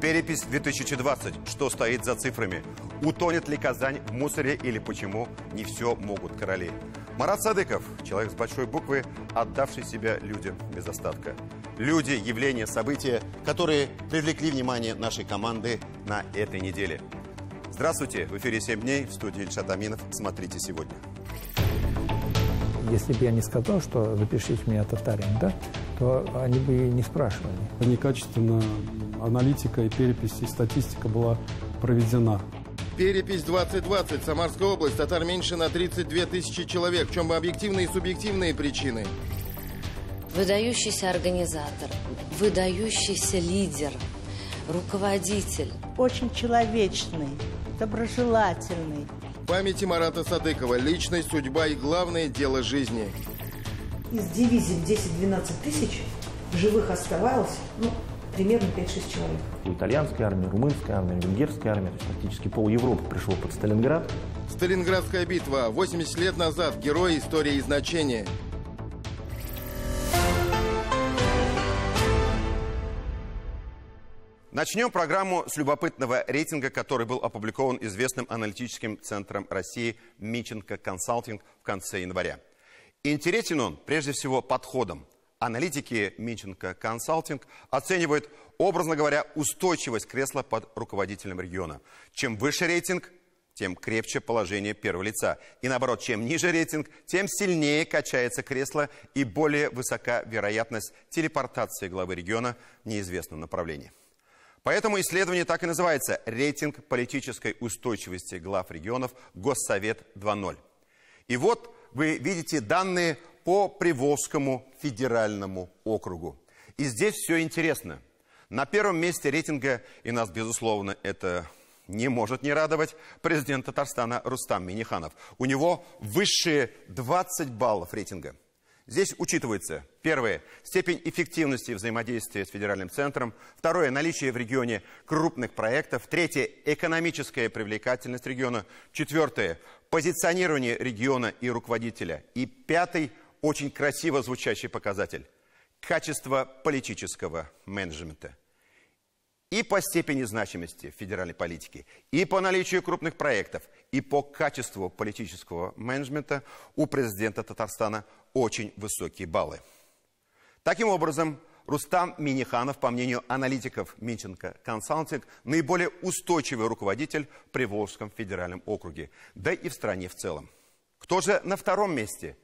Перепись 2020. Что стоит за цифрами? Утонет ли Казань в мусоре или почему не все могут короли? Марат Садыков, человек с большой буквы, отдавший себя людям без остатка. Люди, явления, события, которые привлекли внимание нашей команды на этой неделе. Здравствуйте, в эфире «7 дней», в студии Ильшат Аминов. Смотрите сегодня. Если бы я не сказал, что запишите меня татарин, да, то они бы и не спрашивали. Некачественно аналитика и перепись, и статистика была проведена. Перепись 2020. Самарская область. Татар меньше на 32 тысячи человек. В чем объективные и субъективные причины? Выдающийся организатор, выдающийся лидер, руководитель. Очень человечный, доброжелательный. В памяти Марата Садыкова. Личность, судьба и главное дело жизни. Из дивизии 10-12 тысяч живых оставалось, примерно 5-6 человек. У итальянской армии, румынской армии, венгерской армии, то есть практически пол Европы пришло под Сталинград. Сталинградская битва. 80 лет назад. Герои, история и значения. Начнем программу с любопытного рейтинга, который был опубликован известным аналитическим центром России Минченко Консалтинг в конце января. Интересен он прежде всего подходом. Аналитики Минченко Консалтинг оценивают, образно говоря, устойчивость кресла под руководителем региона. Чем выше рейтинг, тем крепче положение первого лица. И наоборот, чем ниже рейтинг, тем сильнее качается кресло и более высока вероятность телепортации главы региона в неизвестном направлении. Поэтому исследование так и называется «Рейтинг политической устойчивости глав регионов Госсовет 2.0». И вот вы видите данные по Приволжскому федеральному округу. И здесь все интересно. На первом месте рейтинга, и нас, безусловно, это не может не радовать, президент Татарстана Рустам Минниханов. У него высшие 20 баллов рейтинга. Здесь учитывается, первое, степень эффективности взаимодействия с федеральным центром, второе, наличие в регионе крупных проектов, третье, экономическая привлекательность региона, четвертое, позиционирование региона и руководителя, и пятый, очень красиво звучащий показатель, качество политического менеджмента. И по степени значимости федеральной политики, и по наличию крупных проектов, и по качеству политического менеджмента у президента Татарстана очень высокие баллы. Таким образом, Рустам Минниханов, по мнению аналитиков Минченко Консалтинг, наиболее устойчивый руководитель в Приволжском федеральном округе, да и в стране в целом. Кто же на втором месте?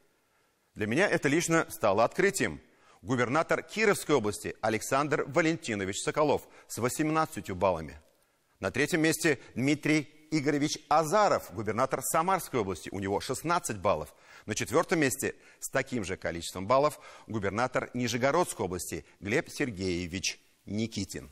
Для меня это лично стало открытием. Губернатор Кировской области Александр Валентинович Соколов с 18 баллами. На третьем месте Дмитрий Игоревич Азаров, губернатор Самарской области, у него 16 баллов. На четвертом месте с таким же количеством баллов губернатор Нижегородской области Глеб Сергеевич Никитин.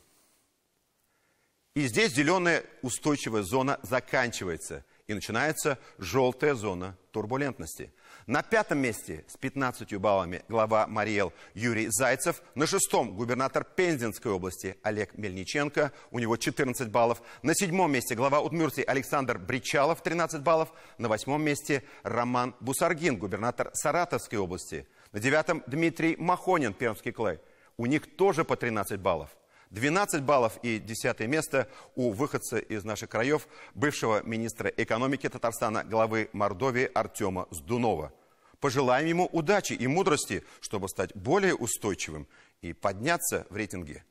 И здесь зеленая устойчивая зона заканчивается, и начинается желтая зона турбулентности. На пятом месте с 15 баллами глава Мариэл Юрий Зайцев. На шестом губернатор Пензенской области Олег Мельниченко. У него 14 баллов. На седьмом месте глава Удмуртии Александр Бричалов, 13 баллов. На восьмом месте Роман Бусаргин, губернатор Саратовской области. На девятом Дмитрий Махонин, Пермский край. У них тоже по 13 баллов. 12 баллов и 10 место у выходца из наших краев, бывшего министра экономики Татарстана, главы Мордовии Артема Сдунова. Пожелаем ему удачи и мудрости, чтобы стать более устойчивым и подняться в рейтинге.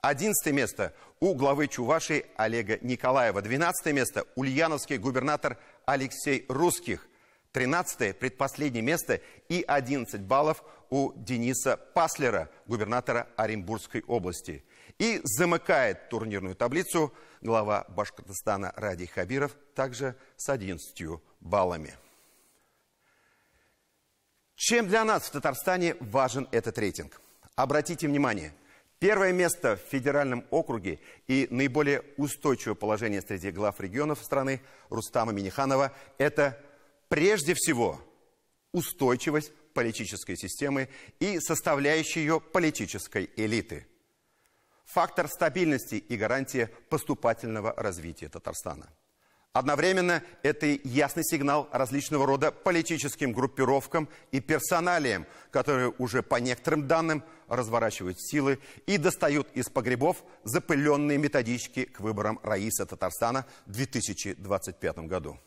11 место у главы Чувашии Олега Николаева. 12 место ульяновский губернатор Алексей Русских. 13 предпоследнее место и 11 баллов у Дениса Паслера, губернатора Оренбургской области. И замыкает турнирную таблицу глава Башкортостана Радий Хабиров, также с 11 баллами. Чем для нас в Татарстане важен этот рейтинг? Обратите внимание, первое место в федеральном округе и наиболее устойчивое положение среди глав регионов страны Рустама Минниханова – это прежде всего устойчивость политической системы и составляющей ее политической элиты. Фактор стабильности и гарантия поступательного развития Татарстана. Одновременно это и ясный сигнал различного рода политическим группировкам и персоналиям, которые уже по некоторым данным разворачивают силы и достают из погребов запыленные методички к выборам Раиса Татарстана в 2025 году.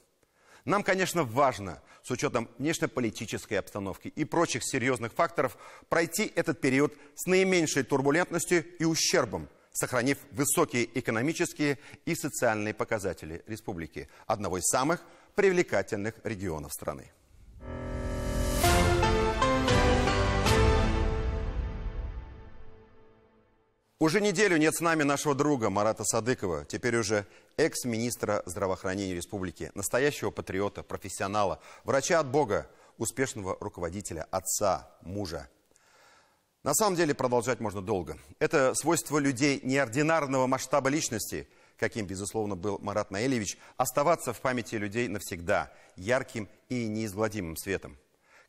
Нам, конечно, важно, с учетом внешнеполитической обстановки и прочих серьезных факторов, пройти этот период с наименьшей турбулентностью и ущербом, сохранив высокие экономические и социальные показатели республики, одного из самых привлекательных регионов страны. Уже неделю нет с нами нашего друга Марата Садыкова, теперь уже экс-министра здравоохранения республики, настоящего патриота, профессионала, врача от Бога, успешного руководителя, отца, мужа. На самом деле продолжать можно долго. Это свойство людей неординарного масштаба личности, каким, безусловно, был Марат Наилевич, оставаться в памяти людей навсегда, ярким и неизгладимым светом.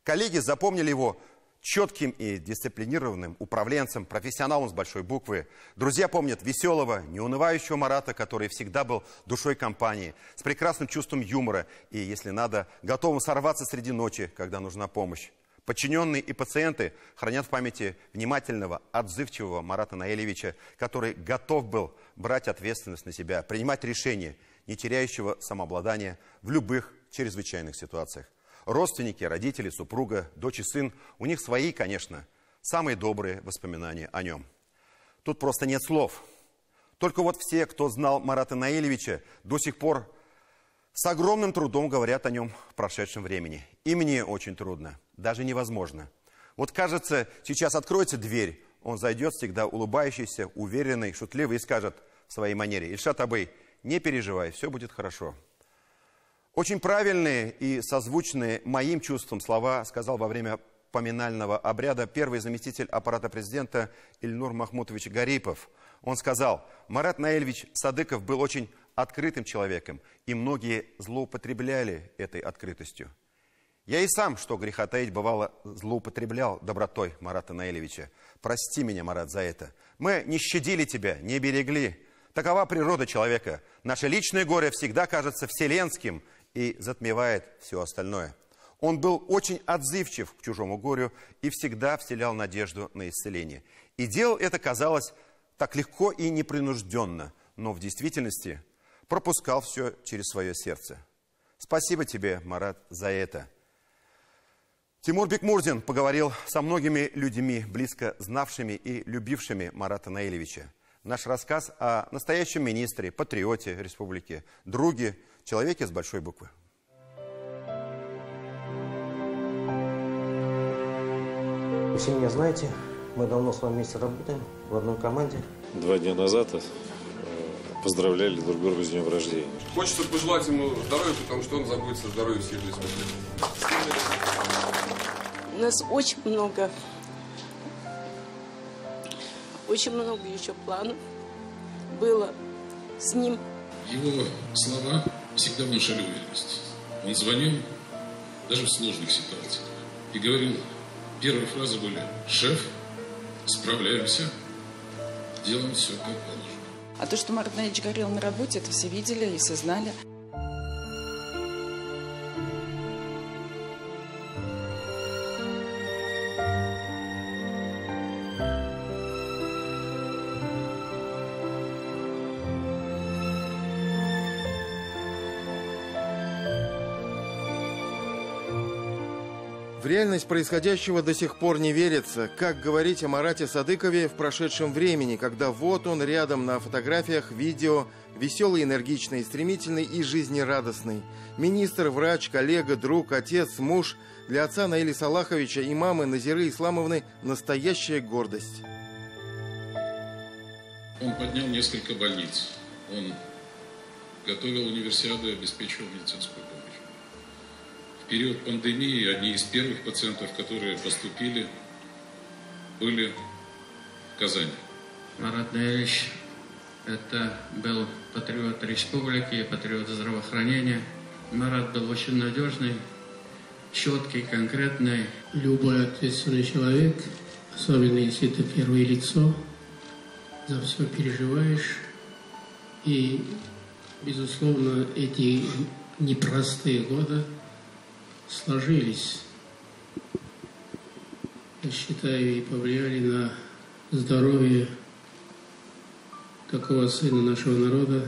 Коллеги запомнили его четким и дисциплинированным управленцем, профессионалом с большой буквы. Друзья помнят веселого, неунывающего Марата, который всегда был душой компании, с прекрасным чувством юмора и, если надо, готовым сорваться среди ночи, когда нужна помощь. Подчиненные и пациенты хранят в памяти внимательного, отзывчивого Марата Наилевича, который готов был брать ответственность на себя, принимать решения, не теряющего самообладания в любых чрезвычайных ситуациях. Родственники, родители, супруга, дочь и сын, у них свои, конечно, самые добрые воспоминания о нем. Тут просто нет слов. Только вот все, кто знал Марата Наилевича, до сих пор с огромным трудом говорят о нем в прошедшем времени. И мне очень трудно, даже невозможно. Вот кажется, сейчас откроется дверь, он зайдет всегда улыбающийся, уверенный, шутливый и скажет в своей манере: Ильшат Абый, не переживай, все будет хорошо. Очень правильные и созвучные моим чувствам слова сказал во время поминального обряда первый заместитель аппарата президента Ильнур Махмутович Гарипов. Он сказал: Марат Наилевич Садыков был очень открытым человеком, и многие злоупотребляли этой открытостью. Я и сам, что греха таить, бывало, злоупотреблял добротой Марата Наилевича. Прости меня, Марат, за это. Мы не щадили тебя, не берегли. Такова природа человека. Наше личное горе всегда кажется вселенским и затмевает все остальное. Он был очень отзывчив к чужому горю и всегда вселял надежду на исцеление. И делал это, казалось, так легко и непринужденно, но в действительности пропускал все через свое сердце. Спасибо тебе, Марат, за это. Тимур Бекмурзин поговорил со многими людьми, близко знавшими и любившими Марата Наилевича. Наш рассказ о настоящем министре, патриоте республики, друге, человеке с большой буквы. Вы все меня знаете, мы давно с вами вместе работаем, в одной команде. 2 дня назад поздравляли друг друга с днем рождения. Хочется пожелать ему здоровья, потому что он заботится о здоровье всей республики. У нас очень много еще планов было с ним. Его слова всегда внушали уверенность. Он звонил даже в сложных ситуациях и говорил, первые фразы были: «Шеф, справляемся, делаем все как положено». А то, что Марат Наилевич горел на работе, это все видели и все знали. В реальность происходящего до сих пор не верится. Как говорить о Марате Садыкове в прошедшем времени, когда вот он рядом на фотографиях, видео, веселый, энергичный, стремительный и жизнерадостный. Министр, врач, коллега, друг, отец, муж. Для отца Наиля Салаховича и мамы Назиры Исламовны настоящая гордость. Он поднял несколько больниц. Он готовил универсиаду и обеспечивал медицинскую помощь. В период пандемии одни из первых пациентов, которые поступили, были в Казани. Марат Наилевич это был патриот республики, патриот здравоохранения. Марат был очень надежный, четкий, конкретный. Любой ответственный человек, особенно если это первое лицо, за все переживаешь. И Безусловно, эти непростые годы сложились, я считаю, и повлияли на здоровье такого сына нашего народа.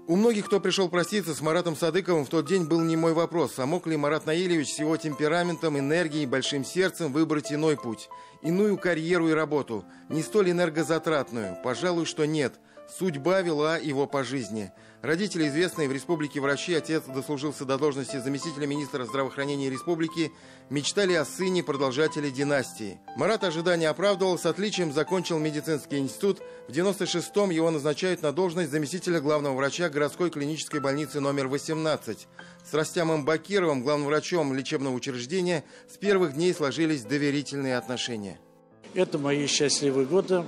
У многих, кто пришел проститься с Маратом Садыковым, в тот день был немой вопрос, а мог ли Марат Наилевич с его темпераментом, энергией и большим сердцем выбрать иной путь, иную карьеру и работу, не столь энергозатратную? Пожалуй, что нет. Судьба вела его по жизни. Родители, известные в республике врачи, отец дослужился до должности заместителя министра здравоохранения республики, мечтали о сыне продолжателе династии. Марат ожидания оправдывал, с отличием закончил медицинский институт. В 96-м его назначают на должность заместителя главного врача городской клинической больницы номер 18. С Растямом Бакировым, главным врачом лечебного учреждения, с первых дней сложились доверительные отношения. Это мои счастливые годы.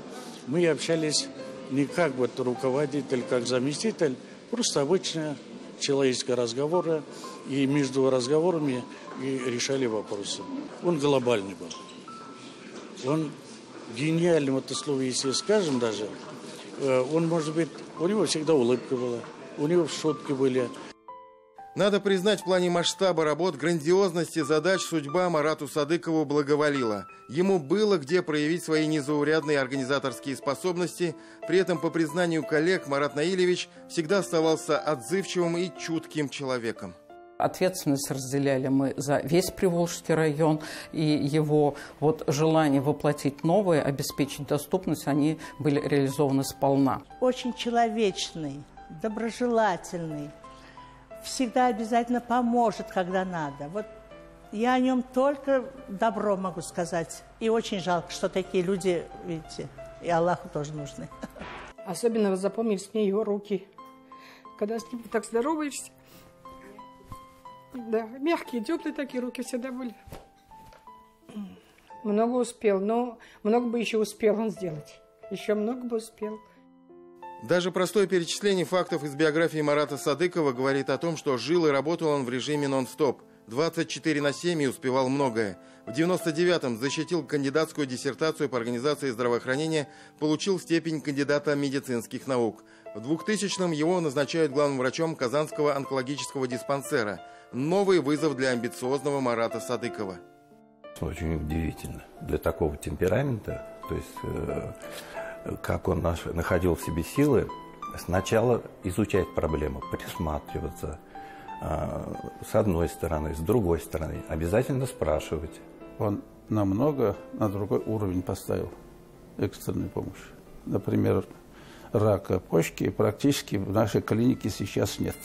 Мы общались не как вот руководитель, как заместитель, просто обычные человеческие разговоры, и между разговорами и решали вопросы. Он глобальный был. Он гениальный, вот это слово, если скажем даже, он, может быть, у него всегда улыбка была, у него шутки были. Надо признать, в плане масштаба работ, грандиозности задач судьба Марату Садыкову благоволила. Ему было где проявить свои незаурядные организаторские способности. При этом, по признанию коллег, Марат Наилевич всегда оставался отзывчивым и чутким человеком. Ответственность разделяли мы за весь Приволжский район, и его желание воплотить новое, обеспечить доступность, они были реализованы сполна. Очень человечный, доброжелательный. Всегда обязательно поможет, когда надо. Вот я о нем только добро могу сказать. И очень жалко, что такие люди, видите, и Аллаху тоже нужны. Особенно запомнились мне его руки. Когда с ним так здороваешься. Да, мягкие, теплые такие руки всегда были. Много успел, но много бы еще успел он сделать. Еще много бы успел. Даже простое перечисление фактов из биографии Марата Садыкова говорит о том, что жил и работал он в режиме нон-стоп. 24/7 и успевал многое. В 99-м защитил кандидатскую диссертацию по организации здравоохранения, получил степень кандидата медицинских наук. В 2000-м его назначают главным врачом Казанского онкологического диспансера. Новый вызов для амбициозного Марата Садыкова. Очень удивительно. Для такого темперамента, то есть как он находил в себе силы, сначала изучать проблему, присматриваться с одной стороны, с другой стороны, обязательно спрашивать. Он намного на другой уровень поставил экстренной помощи. Например, рака почки практически в нашей клинике сейчас нет.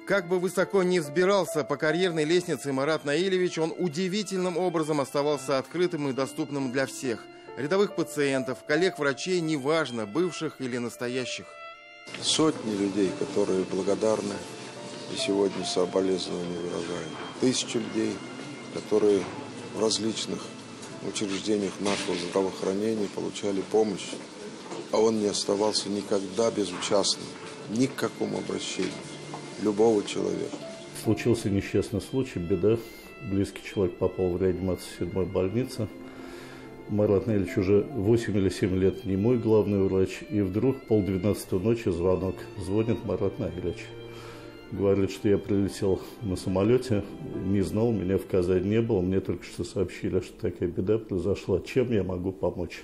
Как бы высоко ни взбирался по карьерной лестнице Марат Наилевич, он удивительным образом оставался открытым и доступным для всех. Рядовых пациентов, коллег-врачей, неважно, бывших или настоящих. Сотни людей, которые благодарны и сегодня соболезнования выражают. Тысячи людей, которые в различных учреждениях нашего здравоохранения получали помощь, а он не оставался никогда безучастным ни к какому обращению любого человека. Случился несчастный случай, беда. Близкий человек попал в реанимацию 7-й больницы. Марат Наилевич уже 8 или 7 лет не мой главный врач. И вдруг 11:30 ночи звонок. Звонит Марат Наилевич. Говорит, что я прилетел на самолете, не знал, меня в Казани не было. Мне только что сообщили, что такая беда произошла. Чем я могу помочь?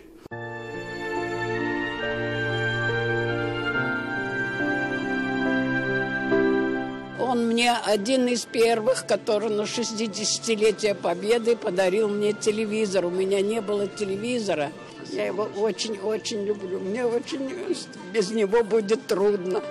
Он мне один из первых, который на 60-летие Победы подарил мне телевизор. У меня не было телевизора. Я его очень-очень люблю. Мне очень без него будет трудно.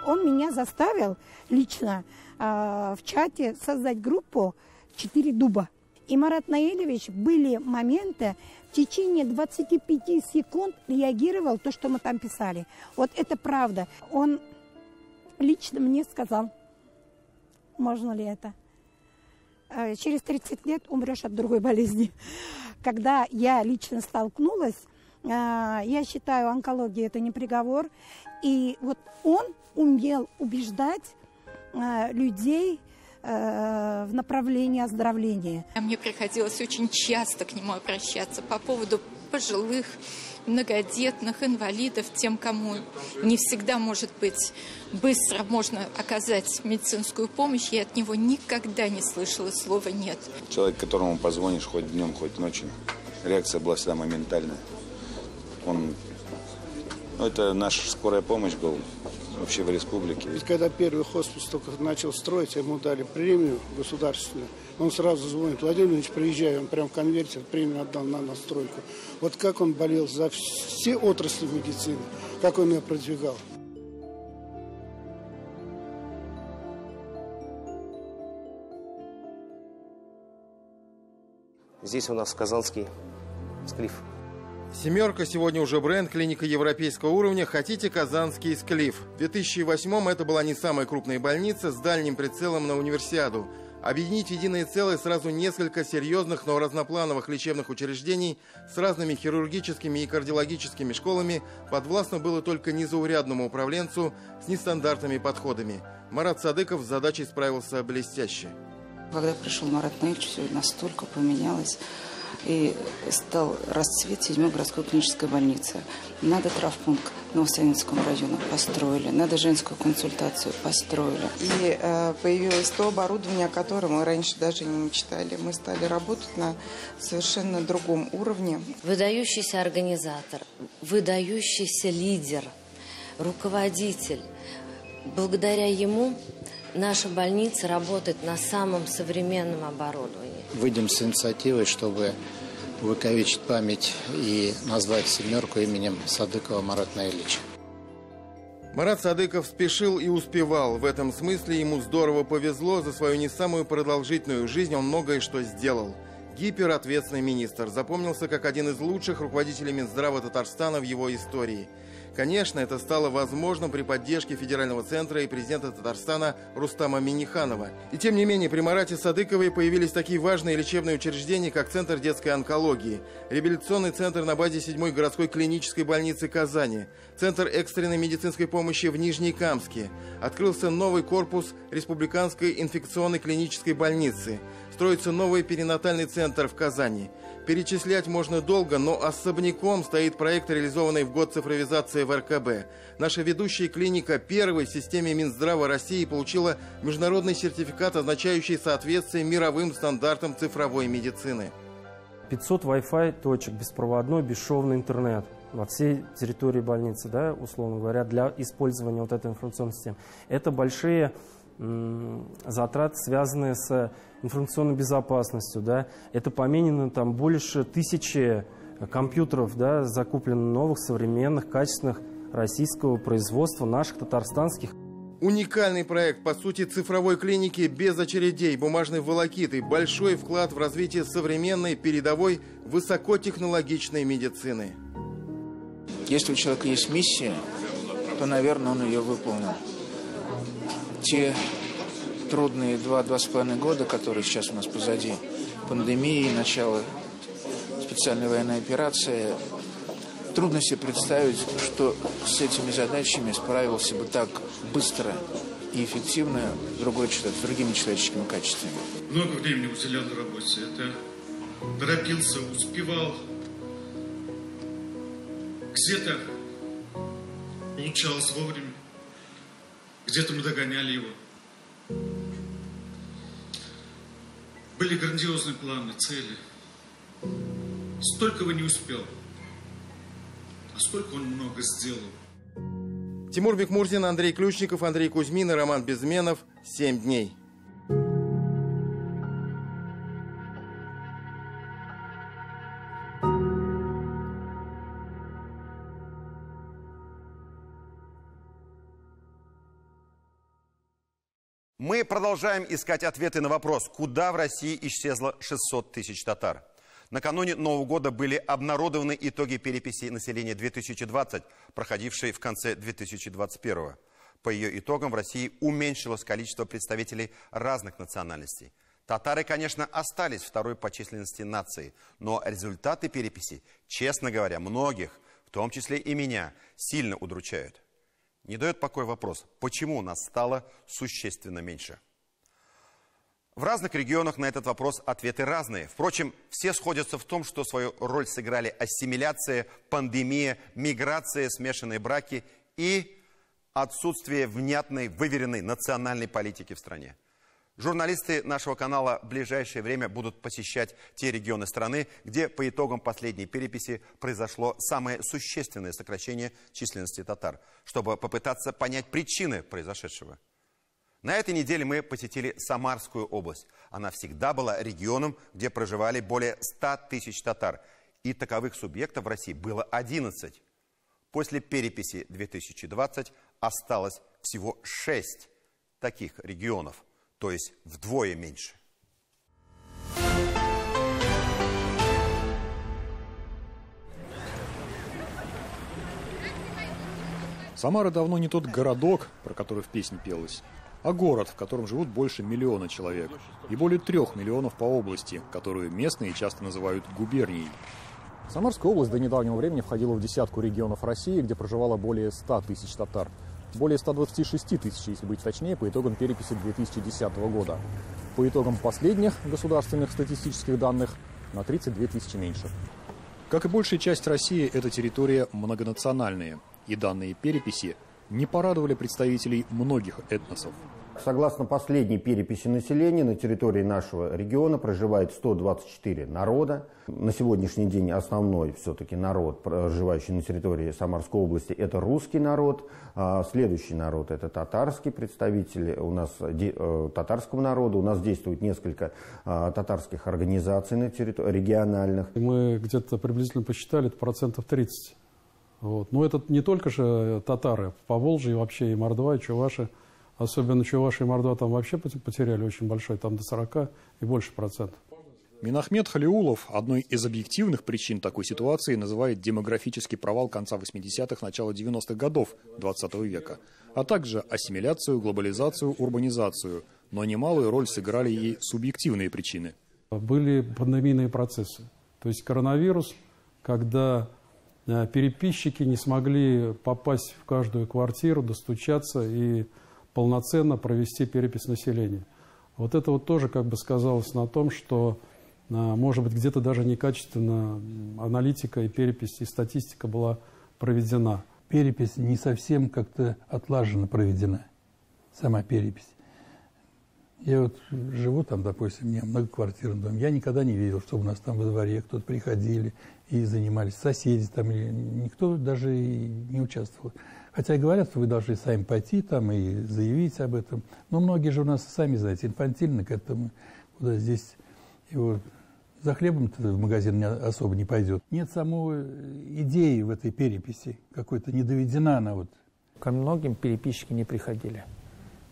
Он меня заставил лично в чате создать группу «4 дуба». И Марат Наилевич, были моменты, в течение 25 секунд реагировал то, что мы там писали. Вот это правда. Он лично мне сказал, можно ли это. Через 30 лет умрешь от другой болезни. Когда я лично столкнулась, я считаю, онкология – это не приговор. И вот он умел убеждать людей в направлении оздоровления. Мне приходилось очень часто к нему обращаться по поводу пожилых, многодетных, инвалидов, тем, кому не всегда, может быть, быстро можно оказать медицинскую помощь. Я от него никогда не слышала слова «нет». Человек, которому позвонишь хоть днем, хоть ночью, реакция была всегда моментальная. Это наша скорая помощь была вообще в республике. Ведь когда первый хоспис только начал строить, ему дали премию государственную. Он сразу звонит: Владимир Ильич, приезжай, он прям конвертер премию отдал на настройку. Вот как он болел за все отрасли медицины, как он ее продвигал. Здесь у нас казанский Склиф. «Семерка» сегодня уже бренд, клиника европейского уровня. Хотите казанский Склиф? В 2008-м это была не самая крупная больница с дальним прицелом на универсиаду. Объединить в единое целое сразу несколько серьезных, но разноплановых лечебных учреждений с разными хирургическими и кардиологическими школами подвластно было только незаурядному управленцу с нестандартными подходами. Марат Садыков с задачей справился блестяще. Когда пришел Марат Наильевич, все настолько поменялось. И стал расцвет 7-й городской клинической больницы. Надо травмпункт в Новосавинском районе построили, надо женскую консультацию построили. И появилось то оборудование, о котором мы раньше даже не мечтали. Мы стали работать на совершенно другом уровне. Выдающийся организатор, выдающийся лидер, руководитель. Благодаря ему наша больница работает на самом современном оборудовании. Выйдем с инициативой, чтобы увековечить память и назвать «Семерку» именем Садыкова Марата Наильевича. Марат Садыков спешил и успевал. В этом смысле ему здорово повезло. За свою не самую продолжительную жизнь он многое что сделал. Гиперответственный министр. Запомнился как один из лучших руководителей Минздрава Татарстана в его истории. Конечно, это стало возможным при поддержке Федерального центра и президента Татарстана Рустама Минниханова. И тем не менее, при Марате Садыкове появились такие важные лечебные учреждения, как Центр детской онкологии, реабилитационный центр на базе 7-й городской клинической больницы Казани, Центр экстренной медицинской помощи в Нижнекамске. Открылся новый корпус Республиканской инфекционной клинической больницы. Строится новый перинатальный центр в Казани. Перечислять можно долго, но особняком стоит проект, реализованный в год цифровизации в РКБ. Наша ведущая клиника первой в системе Минздрава России получила международный сертификат, означающий соответствие мировым стандартам цифровой медицины. 500 Wi-Fi точек, беспроводной, бесшовный интернет во всей территории больницы, да, условно говоря, для использования вот этой информационной системы. Это большие затраты, связанные с информационной безопасностью, да, это поменено там больше 1000 компьютеров, да, закуплено новых, современных, качественных, российского производства, наших, татарстанских. Уникальный проект, по сути, цифровой клиники без очередей, бумажной волокиты, большой вклад в развитие современной, передовой, высокотехнологичной медицины. Если у человека есть миссия, то, наверное, он ее выполнил. Те трудные 2-2,5 года, которые сейчас у нас позади, пандемии, начало специальной военной операции, трудно себе представить, что с этими задачами справился бы так быстро и эффективно другими человеческими качествами. Много времени уделял на работе. Это торопился, успевал. Где-то получалось вовремя. Где-то мы догоняли его. Были грандиозные планы, цели. Столько не успел, а сколько он много сделал. Тимур Бекмурзин, Андрей Ключников, Андрей Кузьмин и Роман Безменов. 7 дней. Мы продолжаем искать ответы на вопрос, куда в России исчезло 600 тысяч татар. Накануне Нового года были обнародованы итоги переписи населения 2020, проходившей в конце 2021. По ее итогам в России уменьшилось количество представителей разных национальностей. Татары, конечно, остались второй по численности нации, но результаты переписи, честно говоря, многих, в том числе и меня, сильно удручают. Не дает покоя вопрос, почему нас стало существенно меньше. В разных регионах на этот вопрос ответы разные. Впрочем, все сходятся в том, что свою роль сыграли ассимиляция, пандемия, миграция, смешанные браки и отсутствие внятной, выверенной национальной политики в стране. Журналисты нашего канала в ближайшее время будут посещать те регионы страны, где по итогам последней переписи произошло самое существенное сокращение численности татар, чтобы попытаться понять причины произошедшего. На этой неделе мы посетили Самарскую область. Она всегда была регионом, где проживали более 100 тысяч татар. И таковых субъектов в России было 11. После переписи 2020 осталось всего 6 таких регионов, то есть вдвое меньше. Самара давно не тот городок, про который в песне пелось, а город, в котором живут больше 1 миллиона человек. И более 3 миллионов по области, которую местные часто называют губернией. Самарская область до недавнего времени входила в десятку регионов России, где проживало более 100 тысяч татар. Более 126 тысяч, если быть точнее, по итогам переписи 2010 года. По итогам последних государственных статистических данных на 32 тысячи меньше. Как и большая часть России, эта территория многонациональная. И данные переписи не порадовали представителей многих этносов. Согласно последней переписи населения, на территории нашего региона проживает 124 народа. На сегодняшний день основной все-таки народ, проживающий на территории Самарской области, это русский народ. Следующий народ – это татарский представитель у нас, татарского народа. У нас действует несколько татарских организаций на территории региональных. Мы где-то приблизительно посчитали, это 30%. Вот. Но это не только же татары. По Волжье вообще и Мордва, и Чуваши. Особенно Чуваши и Мордва там вообще потеряли очень большой, там до 40 и больше процентов. Минахмед Халиулов одной из объективных причин такой ситуации называет демографический провал конца 80-х, начала 90-х годов 20 века, а также ассимиляцию, глобализацию, урбанизацию. Но немалую роль сыграли и субъективные причины. Были пандемийные процессы. То есть коронавирус, когда переписчики не смогли попасть в каждую квартиру, достучаться и полноценно провести перепись населения. Вот это вот тоже как бы сказалось на том, что, может быть, где-то даже некачественно аналитика и перепись, и статистика была проведена. Перепись не совсем как-то отлаженно проведена, сама перепись. Я вот живу там, допустим, у меня многоквартирный дом, я никогда не видел, чтобы у нас там во дворе кто-то приходили и занимались, соседи там, никто даже и не участвовал. Хотя говорят, что вы должны сами пойти там и заявить об этом. Но многие же у нас, сами знаете, инфантильны к этому. Куда здесь его за хлебом-то в магазин особо не пойдет. Нет самой идеи в этой переписи. Какой-то не доведена она вот. Ко многим переписчики не приходили.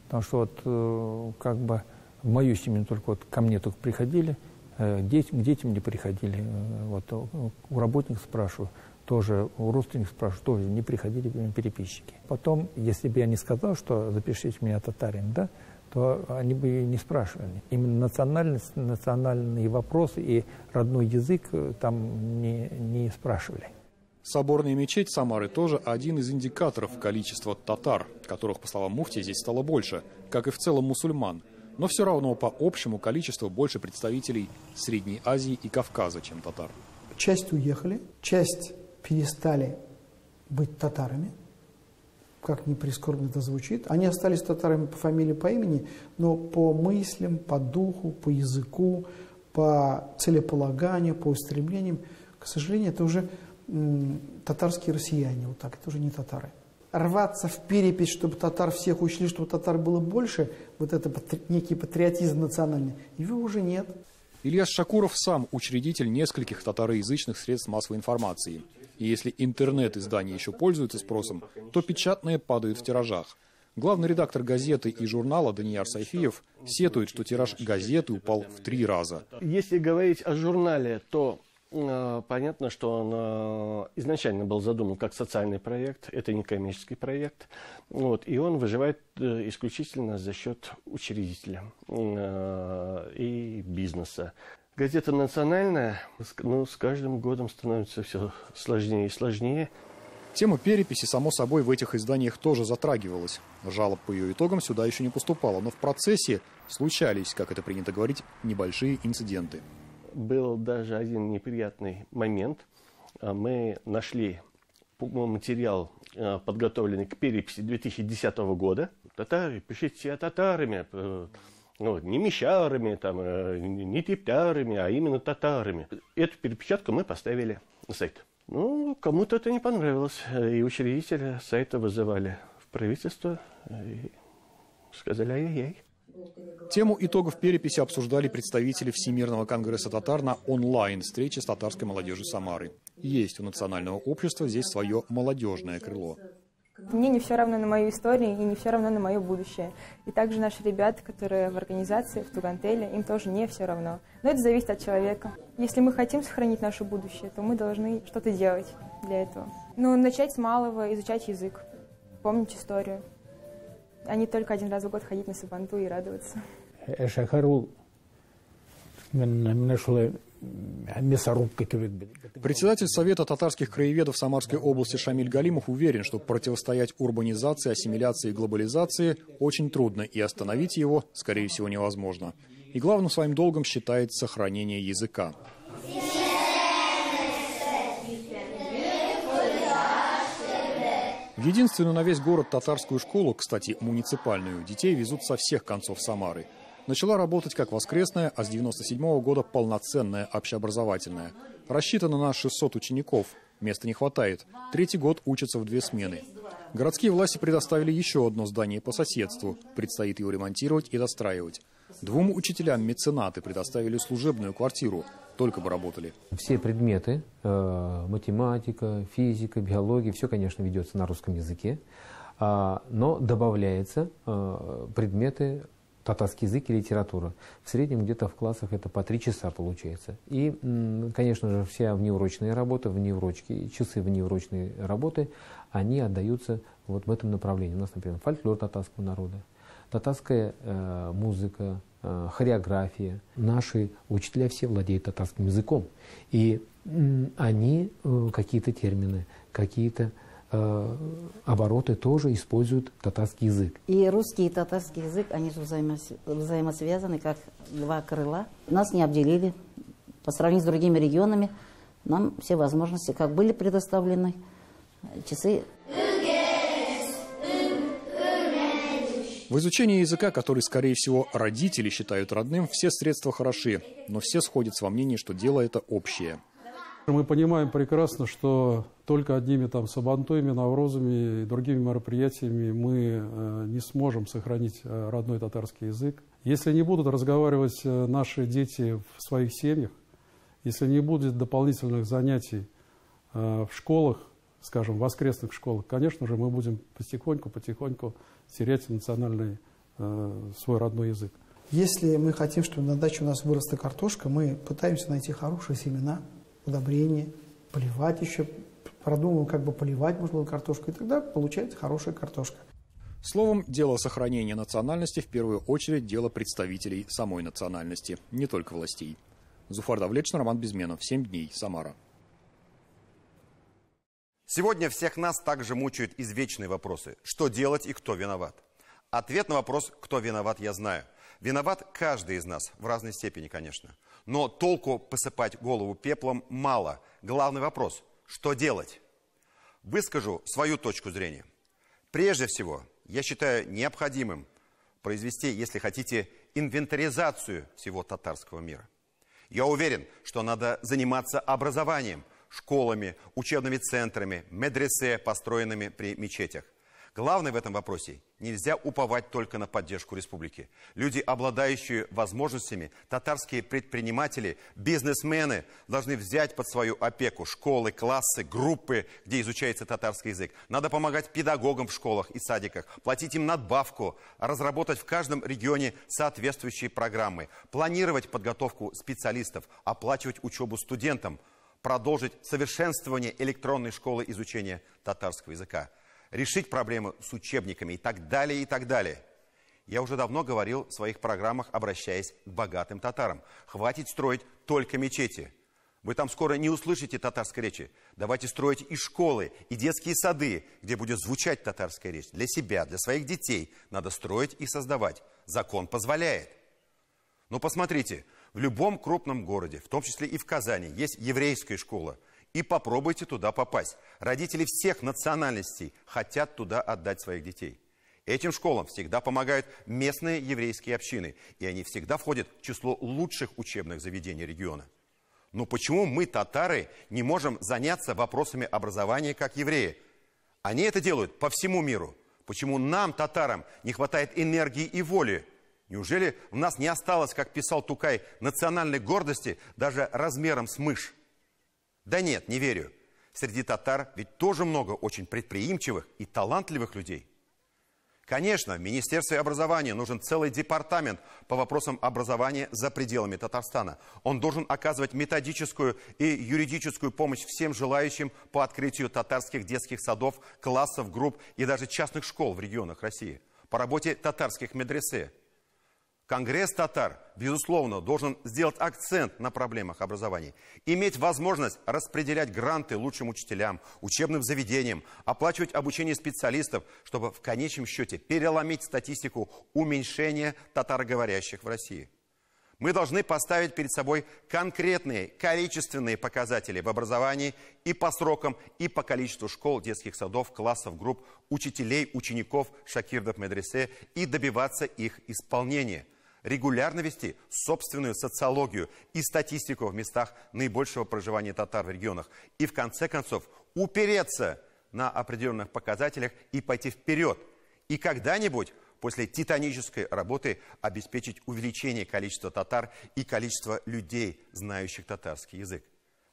Потому что вот как бы в мою семью только вот ко мне только приходили, к детям не приходили. Вот у работников спрашиваю. Тоже у родственников спрашивают, тоже не приходили переписчики. Потом, если бы я не сказал, что запишите меня татарин, да, то они бы не спрашивали. Именно национальные вопросы и родной язык там не спрашивали. Соборная мечеть Самары тоже один из индикаторов количества татар, которых, по словам муфтия, здесь стало больше, как и в целом мусульман. Но все равно по общему количеству больше представителей Средней Азии и Кавказа, чем татар. Часть уехали, часть перестали быть татарами, как ни прискорбно это звучит. Они остались татарами по фамилии, по имени, но по мыслям, по духу, по языку, по целеполаганию, по устремлениям, к сожалению, это уже татарские россияне, вот так, это уже не татары. Рваться в перепись, чтобы татар всех учли, чтобы татар было больше, вот это некий патриотизм национальный, его уже нет. Ильяс Шакуров сам учредитель нескольких татароязычных средств массовой информации. И если интернет-издания еще пользуются спросом, то печатные падают в тиражах. Главный редактор газеты и журнала Данияр Сайфиев сетует, что тираж газеты упал в 3 раза. Если говорить о журнале, то понятно, что он изначально был задуман как социальный проект, это не коммерческий проект, вот, и он выживает исключительно за счет учредителя и бизнеса. Газета национальная, но с каждым годом становится все сложнее и сложнее. Тема переписи, само собой, в этих изданиях тоже затрагивалась. Жалоб по ее итогам сюда еще не поступало, но в процессе случались, как это принято говорить, небольшие инциденты. Был даже один неприятный момент. Мы нашли материал, подготовленный к переписи 2010 года. Татары, пишите татарами, не мещарами, не тептярами, а именно татарами. Эту перепечатку мы поставили на сайт. Кому-то это не понравилось. И учредителя сайта вызывали в правительство и сказали ай-яй-яй. Тему итогов переписи обсуждали представители Всемирного конгресса татар на онлайн-встрече с татарской молодежью Самары. Есть у национального общества здесь свое молодежное крыло. Мне не все равно на мою историю и не все равно на мое будущее. И также наши ребята, которые в организации, в Тугантеле, им тоже не все равно. Но это зависит от человека. Если мы хотим сохранить наше будущее, то мы должны что-то делать для этого. Начать с малого, изучать язык, помнить историю. А не только один раз в год ходить на Сабантуй и радоваться. Председатель Совета татарских краеведов Самарской области Шамиль Галимов уверен, что противостоять урбанизации, ассимиляции и глобализации очень трудно, и остановить его, скорее всего, невозможно. И главным своим долгом считает сохранение языка. В единственную на весь город татарскую школу, кстати, муниципальную, детей везут со всех концов Самары. Начала работать как воскресная, а с 1997 года полноценная общеобразовательная. Рассчитана на 600 учеников. Места не хватает. 3-й год учатся в 2 смены. Городские власти предоставили еще одно здание по соседству. Предстоит его ремонтировать и достраивать. 2 учителям меценаты предоставили служебную квартиру. Только бы работали. Все предметы, математика, физика, биология, все, конечно, ведется на русском языке. Но добавляются предметы татарский язык и литература. В среднем где-то в классах это по 3 часа получается. И, конечно же, вся внеурочная работа, часы внеурочной работы, они отдаются вот в этом направлении. У нас, например, фольклор татарского народа, татарская музыка, хореография. Наши учителя все владеют татарским языком. И они какие-то термины, какие-то обороты тоже используют татарский язык. И русский, и татарский язык, они же взаимосвязаны, как 2 крыла. Нас не обделили. По сравнению с другими регионами, нам все возможности как были предоставлены. Часы. В изучении языка, который, скорее всего, родители считают родным, все средства хороши, но все сходятся во мнении, что дело это общее. Мы понимаем прекрасно, что только одними Сабантуями, Наврозами и другими мероприятиями мы не сможем сохранить родной татарский язык. Если не будут разговаривать наши дети в своих семьях, если не будет дополнительных занятий в школах, скажем, в воскресных школах, конечно же, мы будем потихоньку терять национальный свой родной язык. Если мы хотим, чтобы на даче у нас выросла картошка, мы пытаемся найти хорошие семена, удобрения, поливать еще, продумываем, как бы поливать можно было картошку, и тогда получается хорошая картошка. Словом, дело сохранения национальности в первую очередь дело представителей самой национальности, не только властей. Зуфар Давлетшин, Роман Безменов, 7 дней, Самара. Сегодня всех нас также мучают извечные вопросы. Что делать и кто виноват? Ответ на вопрос «кто виноват?» я знаю. Виноват каждый из нас, в разной степени, конечно. Но толку посыпать голову пеплом мало. Главный вопрос – что делать? Выскажу свою точку зрения. Прежде всего, я считаю необходимым произвести, если хотите, инвентаризацию всего татарского мира. Я уверен, что надо заниматься образованием, школами, учебными центрами, медресе, построенными при мечетях. Главное в этом вопросе – нельзя уповать только на поддержку республики. Люди, обладающие возможностями, татарские предприниматели, бизнесмены должны взять под свою опеку школы, классы, группы, где изучается татарский язык. Надо помогать педагогам в школах и садиках, платить им надбавку, разработать в каждом регионе соответствующие программы, планировать подготовку специалистов, оплачивать учебу студентам, продолжить совершенствование электронной школы изучения татарского языка, решить проблемы с учебниками и так далее, и так далее. Я уже давно говорил в своих программах, обращаясь к богатым татарам. Хватит строить только мечети. Вы там скоро не услышите татарской речи. Давайте строить и школы, и детские сады, где будет звучать татарская речь. Для себя, для своих детей надо строить и создавать. Закон позволяет. Но посмотрите, в любом крупном городе, в том числе и в Казани, есть еврейская школа. И попробуйте туда попасть. Родители всех национальностей хотят туда отдать своих детей. Этим школам всегда помогают местные еврейские общины. И они всегда входят в число лучших учебных заведений региона. Но почему мы, татары, не можем заняться вопросами образования как евреи? Они это делают по всему миру. Почему нам, татарам, не хватает энергии и воли? Неужели в нас не осталось, как писал Тукай, национальной гордости даже размером с мышь? Да нет, не верю. Среди татар ведь тоже много очень предприимчивых и талантливых людей. Конечно, в Министерстве образования нужен целый департамент по вопросам образования за пределами Татарстана. Он должен оказывать методическую и юридическую помощь всем желающим по открытию татарских детских садов, классов, групп и даже частных школ в регионах России. По работе татарских медресе. Конгресс татар, безусловно, должен сделать акцент на проблемах образования. Иметь возможность распределять гранты лучшим учителям, учебным заведениям, оплачивать обучение специалистов, чтобы в конечном счете переломить статистику уменьшения татароговорящих в России. Мы должны поставить перед собой конкретные, количественные показатели в образовании и по срокам, и по количеству школ, детских садов, классов, групп, учителей, учеников, шакирдов медресе и добиваться их исполнения. Регулярно вести собственную социологию и статистику в местах наибольшего проживания татар в регионах. И в конце концов упереться на определенных показателях и пойти вперед. И когда-нибудь после титанической работы обеспечить увеличение количества татар и количества людей, знающих татарский язык.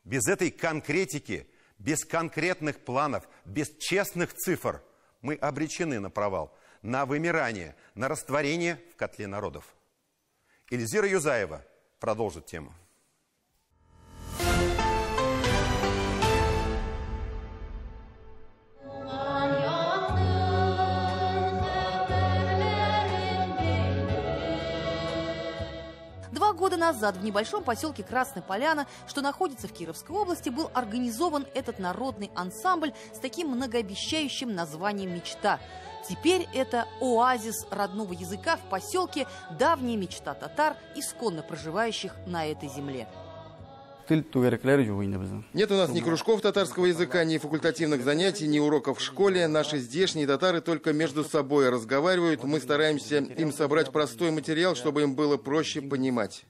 Без этой конкретики, без конкретных планов, без честных цифр мы обречены на провал, на вымирание, на растворение в котле народов. Эльзира Юзаева продолжит тему. Года назад в небольшом поселке Красная Поляна, что находится в Кировской области, был организован этот народный ансамбль с таким многообещающим названием «Мечта». Теперь это оазис родного языка в поселке, давняя мечта татар, исконно проживающих на этой земле. Нет у нас ни кружков татарского языка, ни факультативных занятий, ни уроков в школе. Наши здешние татары только между собой разговаривают. Мы стараемся им собрать простой материал, чтобы им было проще понимать.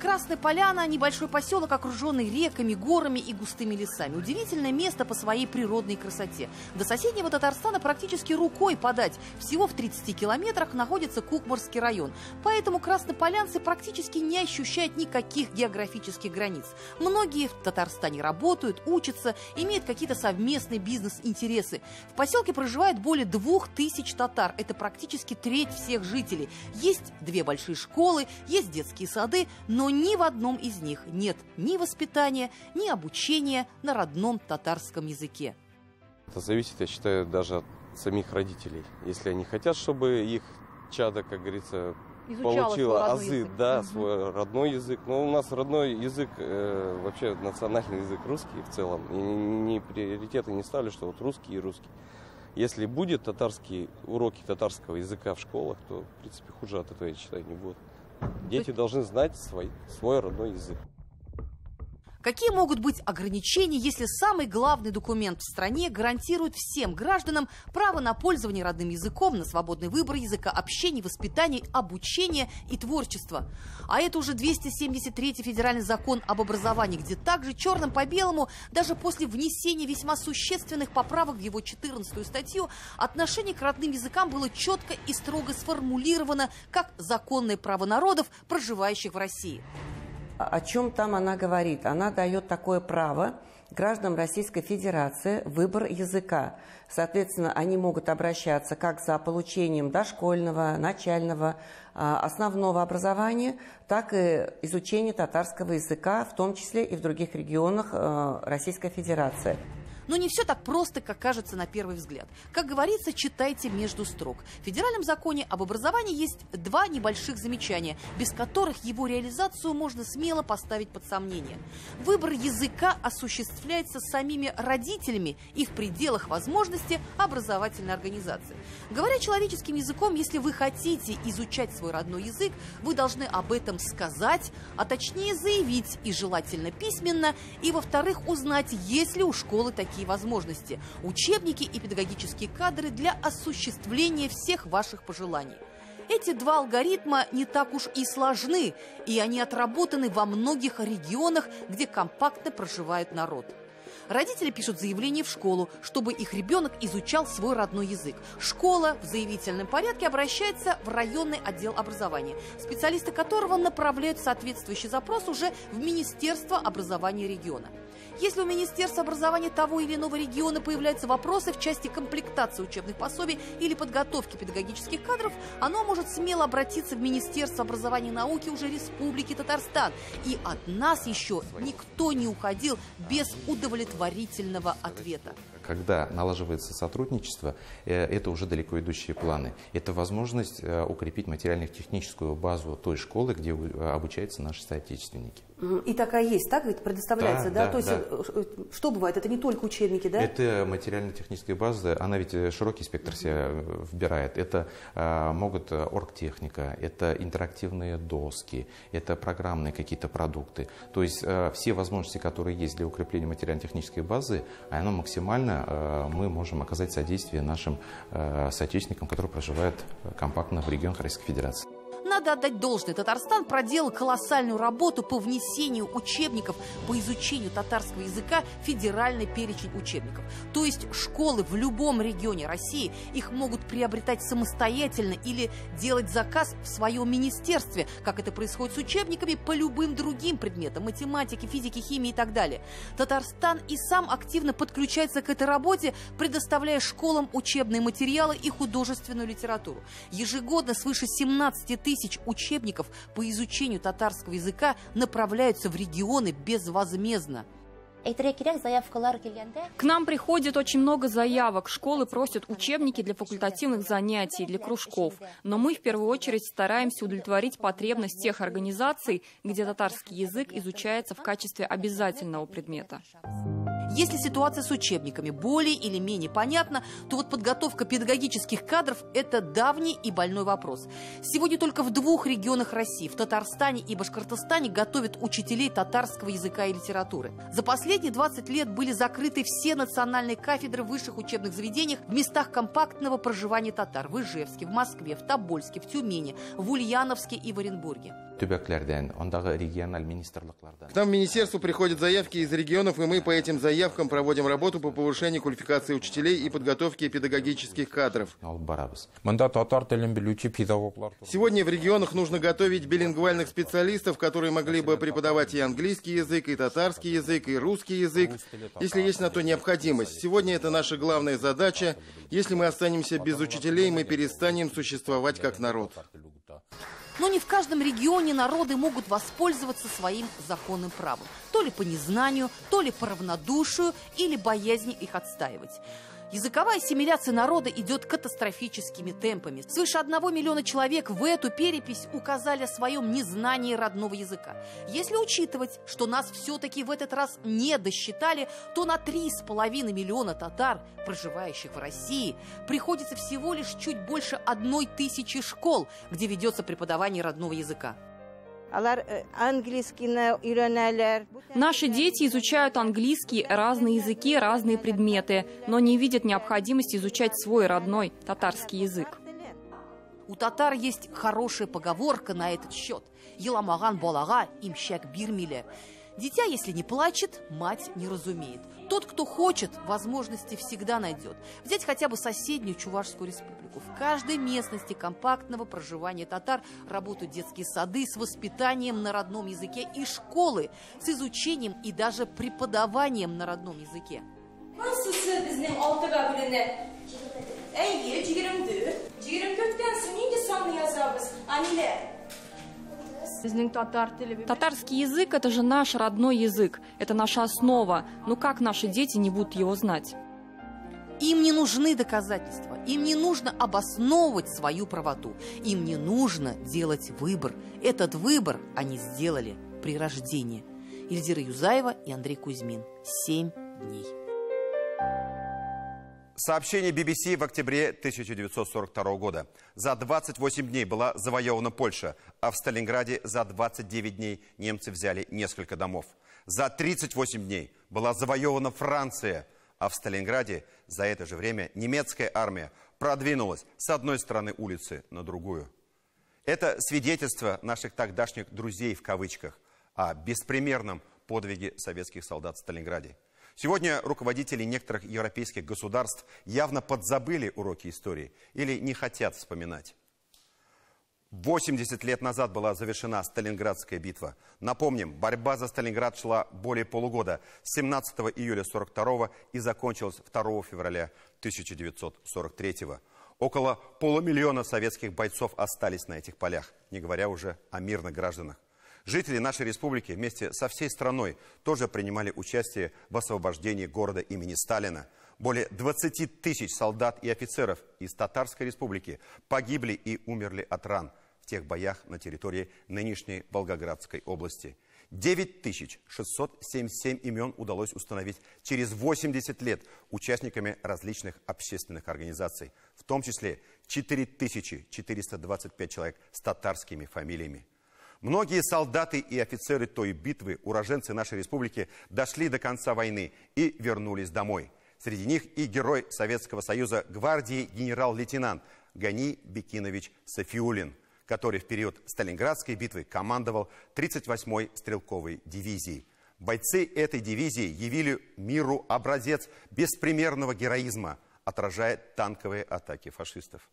Красная Поляна – небольшой поселок, окруженный реками, горами и густыми лесами. Удивительное место по своей природной красоте. До соседнего Татарстана практически рукой подать. Всего в 30 километрах находится Кукмарский район. Поэтому краснополянцы практически не ощущают никаких географических границ. Многие в Татарстане работают, учатся, имеют какие-то совместные бизнес-интересы. В поселке проживает более 2000 татар. Это практически треть всех жителей. Есть 2 большие школы, есть детские сады, но ни в одном из них нет ни воспитания, ни обучения на родном татарском языке. Это зависит, я считаю, даже от самих родителей. Если они хотят, чтобы их чадо, как говорится, получило азы, да, свой родной язык. Но у нас родной язык, вообще национальный язык русский в целом. И ни приоритеты не ставлю, что вот русский и русский. Если будет татарские уроки татарского языка в школах, то, в принципе, хуже от этого, я считаю, не будет. Дети должны знать свой родной язык. Какие могут быть ограничения, если самый главный документ в стране гарантирует всем гражданам право на пользование родным языком, на свободный выбор языка, общение, воспитание, обучение и творчество? А это уже 273-й федеральный закон об образовании, где также черным по белому, даже после внесения весьма существенных поправок в его 14-ю статью, отношение к родным языкам было четко и строго сформулировано как законное право народов, проживающих в России. О чем там она говорит? Она дает такое право гражданам Российской Федерации выбор языка. Соответственно, они могут обращаться как за получением дошкольного, начального, основного образования, так и изучение татарского языка, в том числе и в других регионах Российской Федерации. Но не все так просто, как кажется на первый взгляд. Как говорится, читайте между строк. В Федеральном законе об образовании есть два небольших замечания, без которых его реализацию можно смело поставить под сомнение. Выбор языка осуществляется самими родителями и в пределах возможности образовательной организации. Говоря человеческим языком, если вы хотите изучать свой родной язык, вы должны об этом сказать, а точнее заявить, и желательно письменно, и, во-вторых, узнать, есть ли у школы такие возможности, учебники и педагогические кадры для осуществления всех ваших пожеланий. Эти два алгоритма не так уж и сложны, и они отработаны во многих регионах, где компактно проживает народ. Родители пишут заявление в школу, чтобы их ребенок изучал свой родной язык. Школа в заявительном порядке обращается в районный отдел образования, специалисты которого направляют соответствующий запрос уже в Министерство образования региона. Если у Министерства образования того или иного региона появляются вопросы в части комплектации учебных пособий или подготовки педагогических кадров, оно может смело обратиться в Министерство образования и науки уже Республики Татарстан. И от нас еще никто не уходил без удовлетворительного ответа. Когда налаживается сотрудничество, это уже далеко идущие планы. Это возможность укрепить материально-техническую базу той школы, где обучаются наши соотечественники. И такая есть, так ведь предоставляется, да? То есть, что бывает? Это не только учебники, да? Это материально-техническая база, она ведь широкий спектр себя вбирает. Это могут оргтехника, это интерактивные доски, это программные какие-то продукты. То есть все возможности, которые есть для укрепления материально-технической базы, она максимально мы можем оказать содействие нашим соотечественникам, которые проживают компактно в регионах Российской Федерации. Надо отдать должное. Татарстан проделал колоссальную работу по внесению учебников по изучению татарского языка в федеральный перечень учебников. То есть школы в любом регионе России их могут приобретать самостоятельно или делать заказ в своем министерстве, как это происходит с учебниками по любым другим предметам – математике, физике, химии и так далее. Татарстан и сам активно подключается к этой работе, предоставляя школам учебные материалы и художественную литературу. Ежегодно свыше 17 тысяч учебников по изучению татарского языка направляются в регионы безвозмездно. К нам приходит очень много заявок. Школы просят учебники для факультативных занятий, для кружков. Но мы в первую очередь стараемся удовлетворить потребность тех организаций, где татарский язык изучается в качестве обязательного предмета. Если ситуация с учебниками более или менее понятна, то вот подготовка педагогических кадров – это давний и больной вопрос. Сегодня только в двух регионах России, в Татарстане и Башкортостане, готовят учителей татарского языка и литературы. За последние 20 лет были закрыты все национальные кафедры в высших учебных заведениях в местах компактного проживания татар в Ижевске, в Москве, в Тобольске, в Тюмени, в Ульяновске и в Оренбурге. К нам в министерство приходят заявки из регионов, и мы по этим заявкам проводим работу по повышению квалификации учителей и подготовке педагогических кадров. Сегодня в регионах нужно готовить билингвальных специалистов, которые могли бы преподавать и английский язык, и татарский язык, и русский язык, если есть на то необходимость. Сегодня это наша главная задача. Если мы останемся без учителей, мы перестанем существовать как народ. Но не в каждом регионе народы могут воспользоваться своим законным правом. То ли по незнанию, то ли по равнодушию или боязни их отстаивать. Языковая ассимиляция народа идет катастрофическими темпами. Свыше 1 миллиона человек в эту перепись указали о своем незнании родного языка. Если учитывать, что нас все-таки в этот раз не досчитали, то на 3,5 миллиона татар, проживающих в России, приходится всего лишь чуть больше 1000 школ, где ведется преподавание родного языка. Наши дети изучают английский, разные языки, разные предметы, но не видят необходимости изучать свой родной татарский язык. У татар есть хорошая поговорка на этот счет. «Еламаган балага имщак бирмиле». Дитя, если не плачет, мать не разумеет. Тот, кто хочет, возможности всегда найдет. Взять хотя бы соседнюю Чувашскую республику. В каждой местности компактного проживания татар работают детские сады с воспитанием на родном языке и школы с изучением и даже преподаванием на родном языке. Татарский язык – это же наш родной язык, это наша основа. Ну как наши дети не будут его знать? Им не нужны доказательства, им не нужно обосновывать свою правоту, им не нужно делать выбор. Этот выбор они сделали при рождении. Ильзира Юзаева и Андрей Кузьмин. 7 дней. Сообщение BBC в октябре 1942 года. За 28 дней была завоевана Польша, а в Сталинграде за 29 дней немцы взяли несколько домов. За 38 дней была завоевана Франция, а в Сталинграде за это же время немецкая армия продвинулась с одной стороны улицы на другую. Это свидетельство наших тогдашних «друзей» в кавычках о беспримерном подвиге советских солдат в Сталинграде. Сегодня руководители некоторых европейских государств явно подзабыли уроки истории или не хотят вспоминать. 80 лет назад была завершена Сталинградская битва. Напомним, борьба за Сталинград шла более полугода, с 17 июля 1942 и закончилась 2 февраля 1943. Около полумиллиона советских бойцов остались на этих полях, не говоря уже о мирных гражданах. Жители нашей республики вместе со всей страной тоже принимали участие в освобождении города имени Сталина. Более 20 тысяч солдат и офицеров из Татарской республики погибли и умерли от ран в тех боях на территории нынешней Волгоградской области. 9677 имен удалось установить через 80 лет участниками различных общественных организаций, в том числе 4425 человек с татарскими фамилиями. Многие солдаты и офицеры той битвы, уроженцы нашей республики, дошли до конца войны и вернулись домой. Среди них и герой Советского Союза гвардии генерал-лейтенант Гани Бекинович Сафиуллин, который в период Сталинградской битвы командовал 38-й стрелковой дивизией. Бойцы этой дивизии явили миру образец беспримерного героизма, отражая танковые атаки фашистов.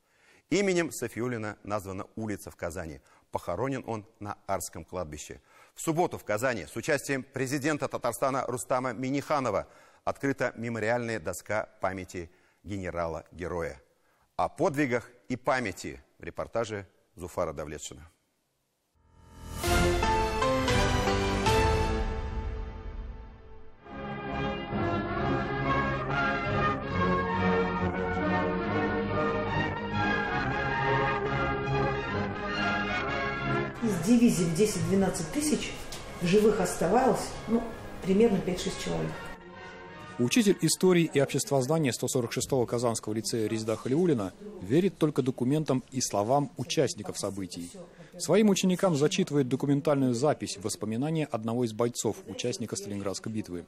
Именем Сафиуллина названа улица в Казани. Похоронен он на Арском кладбище. В субботу в Казани с участием президента Татарстана Рустама Минниханова открыта мемориальная доска памяти генерала-героя. О подвигах и памяти в репортаже Зуфара Давлетшина. Из дивизии 10-12 тысяч живых оставалось, примерно 5-6 человек. Учитель истории и обществознания 146-го Казанского лицея Резида Халиуллина верит только документам и словам участников событий. Своим ученикам зачитывает документальную запись воспоминания одного из бойцов, участника Сталинградской битвы.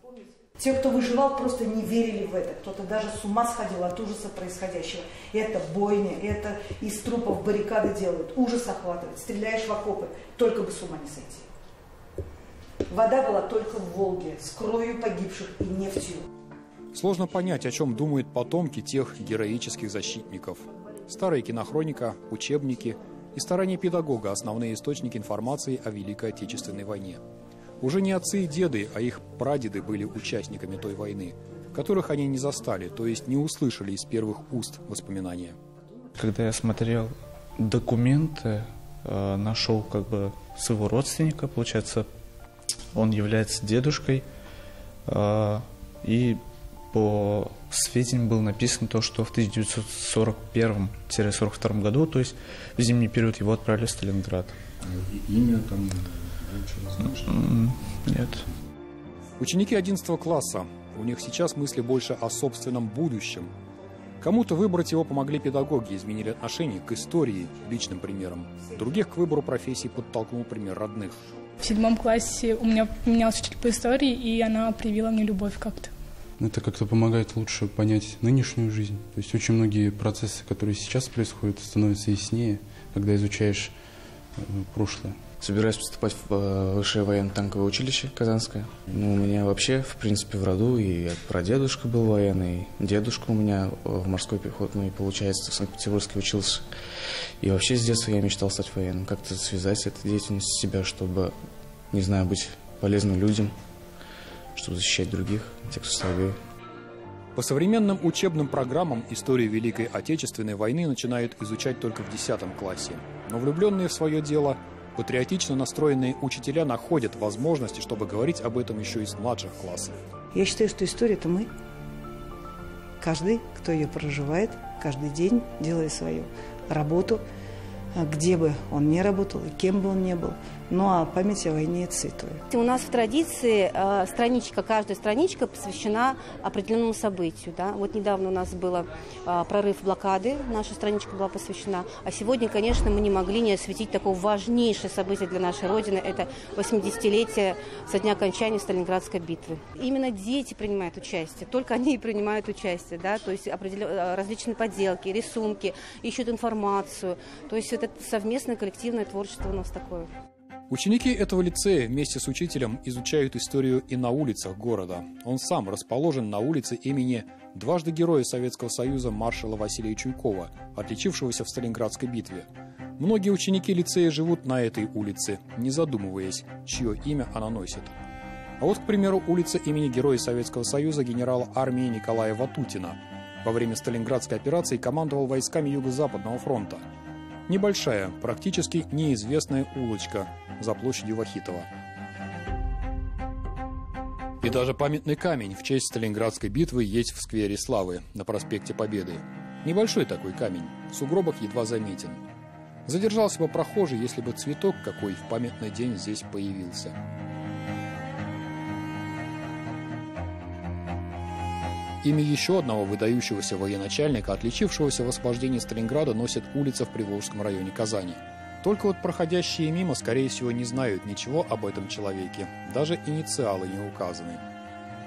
Те, кто выживал, просто не верили в это. Кто-то даже с ума сходил от ужаса происходящего. Это бойня, это из трупов баррикады делают, ужас охватывает, стреляешь в окопы, только бы с ума не сойти. Вода была только в Волге, с кровью погибших и нефтью. Сложно понять, о чем думают потомки тех героических защитников. Старая кинохроника, учебники и старания педагога – основные источники информации о Великой Отечественной войне. Уже не отцы и деды, а их прадеды были участниками той войны, которых они не застали, то есть не услышали из первых уст воспоминания. Когда я смотрел документы, нашел своего родственника, получается, он является дедушкой, и по сведениям было написано то, что в 1941-42 году, то есть в зимний период, его отправили в Сталинград. Имя там знаешь? Нет. Ученики 11 класса. У них сейчас мысли больше о собственном будущем. Кому-то выбрать его помогли педагоги, изменили отношение к истории личным примером. Других к выбору профессии подтолкнул пример родных. В 7 классе у меня поменялась учитель по истории, и она привила мне любовь как-то. Это как-то помогает лучше понять нынешнюю жизнь. То есть очень многие процессы, которые сейчас происходят, становятся яснее, когда изучаешь прошлое. Собираюсь поступать в высшее военно-танковое училище Казанское. У меня вообще, в принципе, в роду и прадедушка был военный, дедушка у меня в морской пехотной, получается, в Санкт-Петербурге учился. И вообще с детства я мечтал стать военным, как-то связать эту деятельность с себя, чтобы, не знаю, быть полезным людям, чтобы защищать других, тех, кто слабее. По современным учебным программам историю Великой Отечественной войны начинают изучать только в 10 классе. Но влюбленные в свое дело Патриотично настроенные учителя находят возможности, чтобы говорить об этом еще и с младших классов. Я считаю, что история – это мы. Каждый, кто ее проживает, каждый день делая свою работу, где бы он ни работал и кем бы он ни был. Ну а память о войне – это святое. У нас в традиции каждая страничка посвящена определенному событию. Да? Вот недавно у нас был прорыв блокады, наша страничка была посвящена. А сегодня, конечно, мы не могли не осветить такое важнейшее событие для нашей Родины. Это 80-летие со дня окончания Сталинградской битвы. Именно дети принимают участие, только они и принимают участие. Да? То есть различные поделки, рисунки, ищут информацию. То есть это совместное коллективное творчество у нас такое. Ученики этого лицея вместе с учителем изучают историю и на улицах города. Он сам расположен на улице имени дважды Героя Советского Союза маршала Василия Чуйкова, отличившегося в Сталинградской битве. Многие ученики лицея живут на этой улице, не задумываясь, чье имя она носит. А вот, к примеру, улица имени Героя Советского Союза генерала армии Николая Ватутина. Во время Сталинградской операции командовал войсками Юго-Западного фронта. Небольшая, практически неизвестная улочка за площадью Вахитова. И даже памятный камень в честь Сталинградской битвы есть в сквере Славы на проспекте Победы. Небольшой такой камень, в сугробах едва заметен. Задержался бы прохожий, если бы цветок какой в памятный день здесь появился. Имя еще одного выдающегося военачальника, отличившегося в освобождении Сталинграда, носит улица в Приволжском районе Казани. Только вот проходящие мимо, скорее всего, не знают ничего об этом человеке. Даже инициалы не указаны.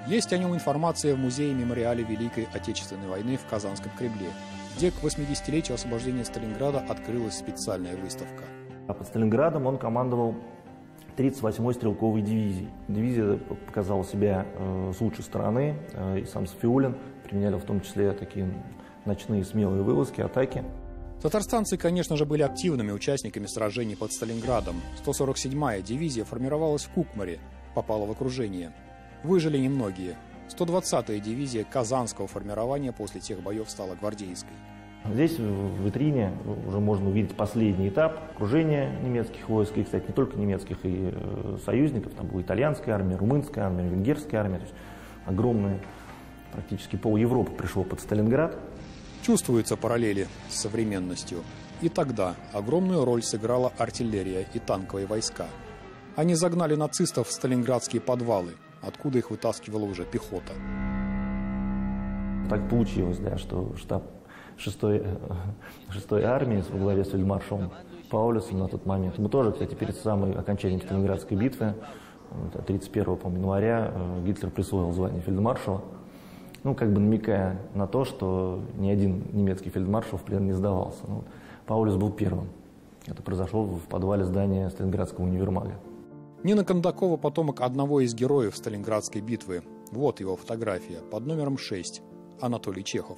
Есть о нем информация в музее-мемориале Великой Отечественной войны в Казанском Кремле, где к 80-летию освобождения Сталинграда открылась специальная выставка. Под Сталинградом он командовал 38-й стрелковой дивизией. Дивизия показала себя с лучшей стороны, и сам Сафиуллин применяли в том числе такие ночные смелые вылазки, атаки. Татарстанцы, конечно же, были активными участниками сражений под Сталинградом. 147-я дивизия формировалась в Кукмаре, попала в окружение. Выжили немногие. 120-я дивизия казанского формирования после тех боев стала гвардейской. Здесь в витрине уже можно увидеть последний этап окружения немецких войск, и, кстати, не только немецких, и союзников. Там была итальянская армия, румынская армия, венгерская армия. То есть огромная, практически пол Европы пришло под Сталинград. Чувствуются параллели с современностью. И тогда огромную роль сыграла артиллерия и танковые войска. Они загнали нацистов в сталинградские подвалы, откуда их вытаскивала уже пехота. Так получилось, да, что штаб 6-й армии во главе с фельдмаршалом Паулюсом на тот момент. Мы тоже, кстати, перед самым окончанием Сталинградской битвы, 31 января, Гитлер присвоил звание фельдмаршала, как бы намекая на то, что ни один немецкий фельдмаршал в плен не сдавался. Паулюс был первым. Это произошло в подвале здания Сталинградского универмага. Нина Кондакова – потомок одного из героев Сталинградской битвы. Вот его фотография под номером 6. Анатолий Чехов.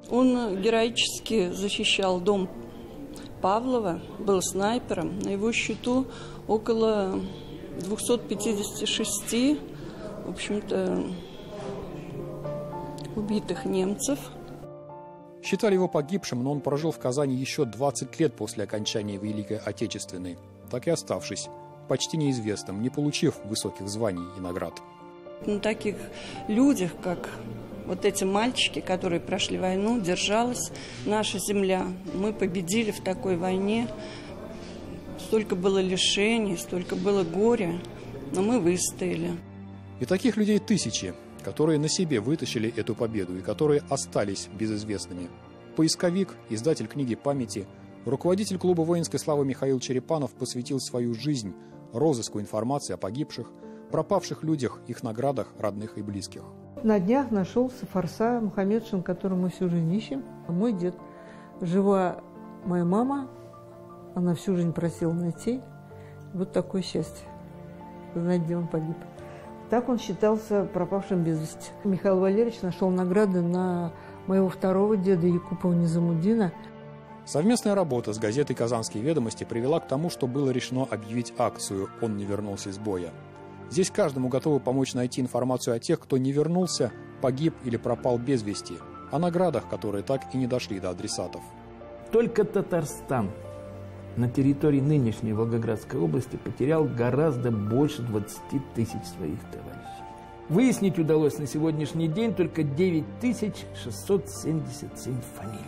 Он героически защищал дом Павлова, был снайпером. На его счету около 256, в общем-то, убитых немцев. Считали его погибшим, но он прожил в Казани еще 20 лет после окончания Великой Отечественной, так и оставшись почти неизвестным, не получив высоких званий и наград. На таких людях, как вот эти мальчики, которые прошли войну, держалась наша земля. Мы победили в такой войне. Столько было лишений, столько было горя, но мы выстояли. И таких людей тысячи, которые на себе вытащили эту победу и которые остались безызвестными. Поисковик, издатель книги памяти, руководитель клуба воинской славы Михаил Черепанов посвятил свою жизнь розыску информации о погибших, пропавших людях, их наградах, родных и близких. На днях нашелся Фарса Мухаммедшин, которого мы всю жизнь ищем. Мой дед. Жива моя мама, она всю жизнь просила найти. Вот такое счастье, знать, где он погиб. Так он считался пропавшим без вести. Михаил Валерьевич нашел награды на моего второго деда Якупова Низамуддина. Совместная работа с газетой «Казанские ведомости» привела к тому, что было решено объявить акцию «Он не вернулся из боя». Здесь каждому готовы помочь найти информацию о тех, кто не вернулся, погиб или пропал без вести, о наградах, которые так и не дошли до адресатов. Только Татарстан на территории нынешней Волгоградской области потерял гораздо больше 20 тысяч своих товарищей. Выяснить удалось на сегодняшний день только 9677 фамилий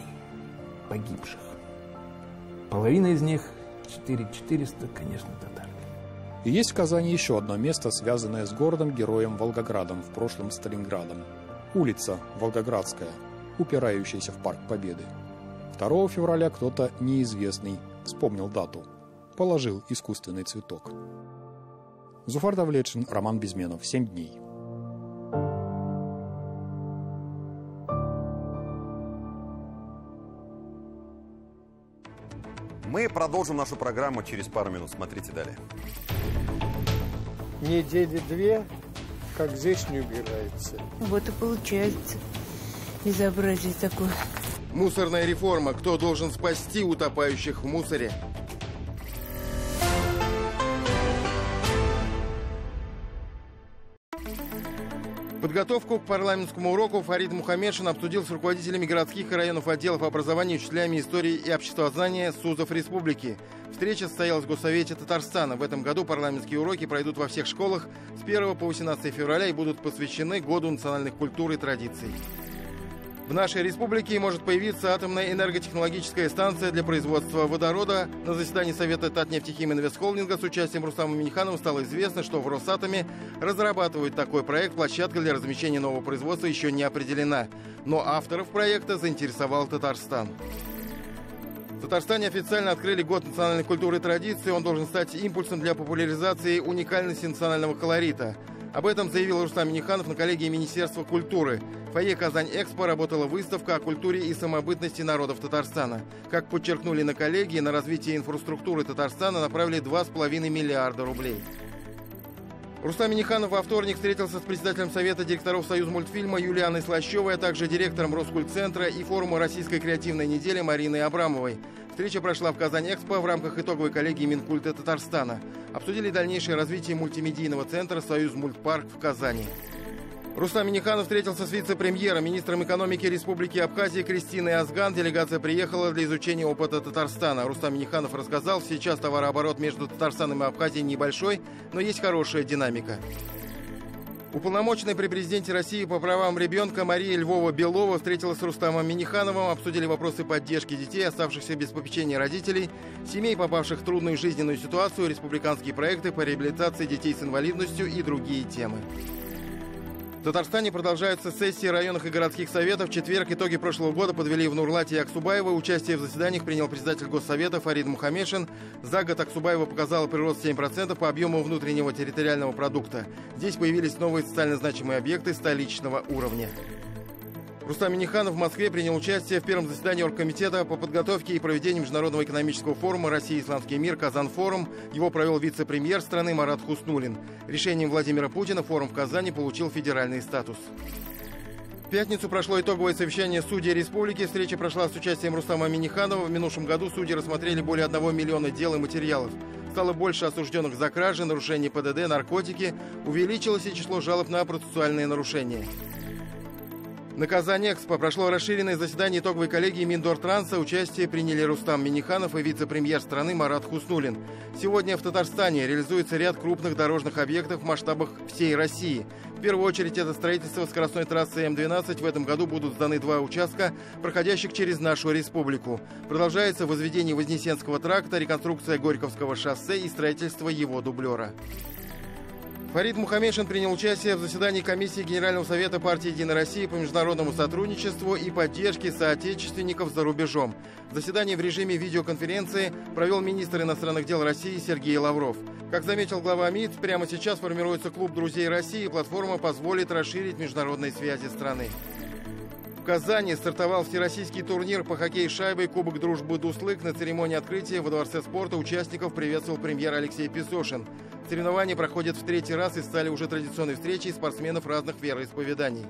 погибших. Половина из них, 4400, конечно, татар. И есть в Казани еще одно место, связанное с городом-героем Волгоградом, в прошлом Сталинградом. Улица Волгоградская, упирающаяся в Парк Победы. 2 февраля кто-то неизвестный вспомнил дату, положил искусственный цветок. Зуфар Давлетшин, Роман Безменов. 7 дней. Мы продолжим нашу программу через пару минут. Смотрите далее. Недели 2, как здесь не убирается. Вот и получается безобразие такое. Мусорная реформа. Кто должен спасти утопающих в мусоре? Подготовку к парламентскому уроку Фарид Мухаммедшин обсудил с руководителями городских и районов отделов образования, учителями истории и обществознания СУЗов республики. Встреча состоялась в Госсовете Татарстана. В этом году парламентские уроки пройдут во всех школах с 1 по 18 февраля и будут посвящены Году национальных культур и традиций. В нашей республике может появиться атомная энерготехнологическая станция для производства водорода. На заседании Совета Татнефтехим Инвестхолдинга с участием Рустама Минниханова стало известно, что в Росатоме разрабатывают такой проект. Площадка для размещения нового производства еще не определена. Но авторов проекта заинтересовал Татарстан. В Татарстане официально открыли Год национальной культуры и традиций. Он должен стать импульсом для популяризации уникальности национального колорита. Об этом заявил Рустам Минниханов на коллегии Министерства культуры. В фойе «Казань-Экспо» работала выставка о культуре и самобытности народов Татарстана. Как подчеркнули на коллегии, на развитие инфраструктуры Татарстана направили 2,5 миллиарда рублей. Рустам Минниханов во вторник встретился с председателем Совета директоров Союзмультфильма Юлианой Слащевой, а также директором Роскультцентра и форума «Российской креативной недели» Мариной Абрамовой. Встреча прошла в Казань-Экспо в рамках итоговой коллегии Минкульта Татарстана. Обсудили дальнейшее развитие мультимедийного центра «Союзмультпарк» в Казани. Рустам Минниханов встретился с вице-премьером, министром экономики Республики Абхазия Кристиной Азган. Делегация приехала для изучения опыта Татарстана. Рустам Минниханов рассказал, сейчас товарооборот между Татарстаном и Абхазией небольшой, но есть хорошая динамика. Уполномоченная при президенте России по правам ребенка Мария Львова-Белова встретилась с Рустамом Миннихановым, обсудили вопросы поддержки детей, оставшихся без попечения родителей, семей, попавших в трудную жизненную ситуацию, республиканские проекты по реабилитации детей с инвалидностью и другие темы. В Татарстане продолжаются сессии районных и городских советов. В четверг итоги прошлого года подвели в Нурлате и Аксубаево. Участие в заседаниях принял председатель Госсовета Фарид Мухаммедшин. За год Аксубаево показало прирост 7% по объему внутреннего территориального продукта. Здесь появились новые социально значимые объекты столичного уровня. Рустам Минниханов в Москве принял участие в первом заседании Оргкомитета по подготовке и проведению Международного экономического форума «Россия. Исламский мир. Казан-форум». Его провел вице-премьер страны Марат Хуснуллин. Решением Владимира Путина форум в Казани получил федеральный статус. В пятницу прошло итоговое совещание судей республики. Встреча прошла с участием Рустама Минниханова. В минувшем году судьи рассмотрели более 1 миллиона дел и материалов. Стало больше осужденных за кражи, нарушение ПДД, наркотики. Увеличилось и число жалоб на процессуальные нарушения. На Казань-Экспо прошло расширенное заседание итоговой коллегии Миндортранса. Участие приняли Рустам Минниханов и вице-премьер страны Марат Хуснуллин. Сегодня в Татарстане реализуется ряд крупных дорожных объектов в масштабах всей России. В первую очередь это строительство скоростной трассы М-12. В этом году будут сданы 2 участка, проходящих через нашу республику. Продолжается возведение Вознесенского тракта, реконструкция Горьковского шоссе и строительство его дублера. Фарид Мухаммедшин принял участие в заседании комиссии Генерального совета партии «Единая Россия» по международному сотрудничеству и поддержке соотечественников за рубежом. Заседание в режиме видеоконференции провел министр иностранных дел России Сергей Лавров. Как заметил глава МИД, прямо сейчас формируется клуб друзей России, и платформа позволит расширить международные связи страны. В Казани стартовал всероссийский турнир по хоккею с шайбой «Кубок дружбы Дуслык». На церемонии открытия во Дворце спорта участников приветствовал премьер Алексей Песошин. Соревнования проходят в 3-й раз и стали уже традиционной встречей спортсменов разных вероисповеданий.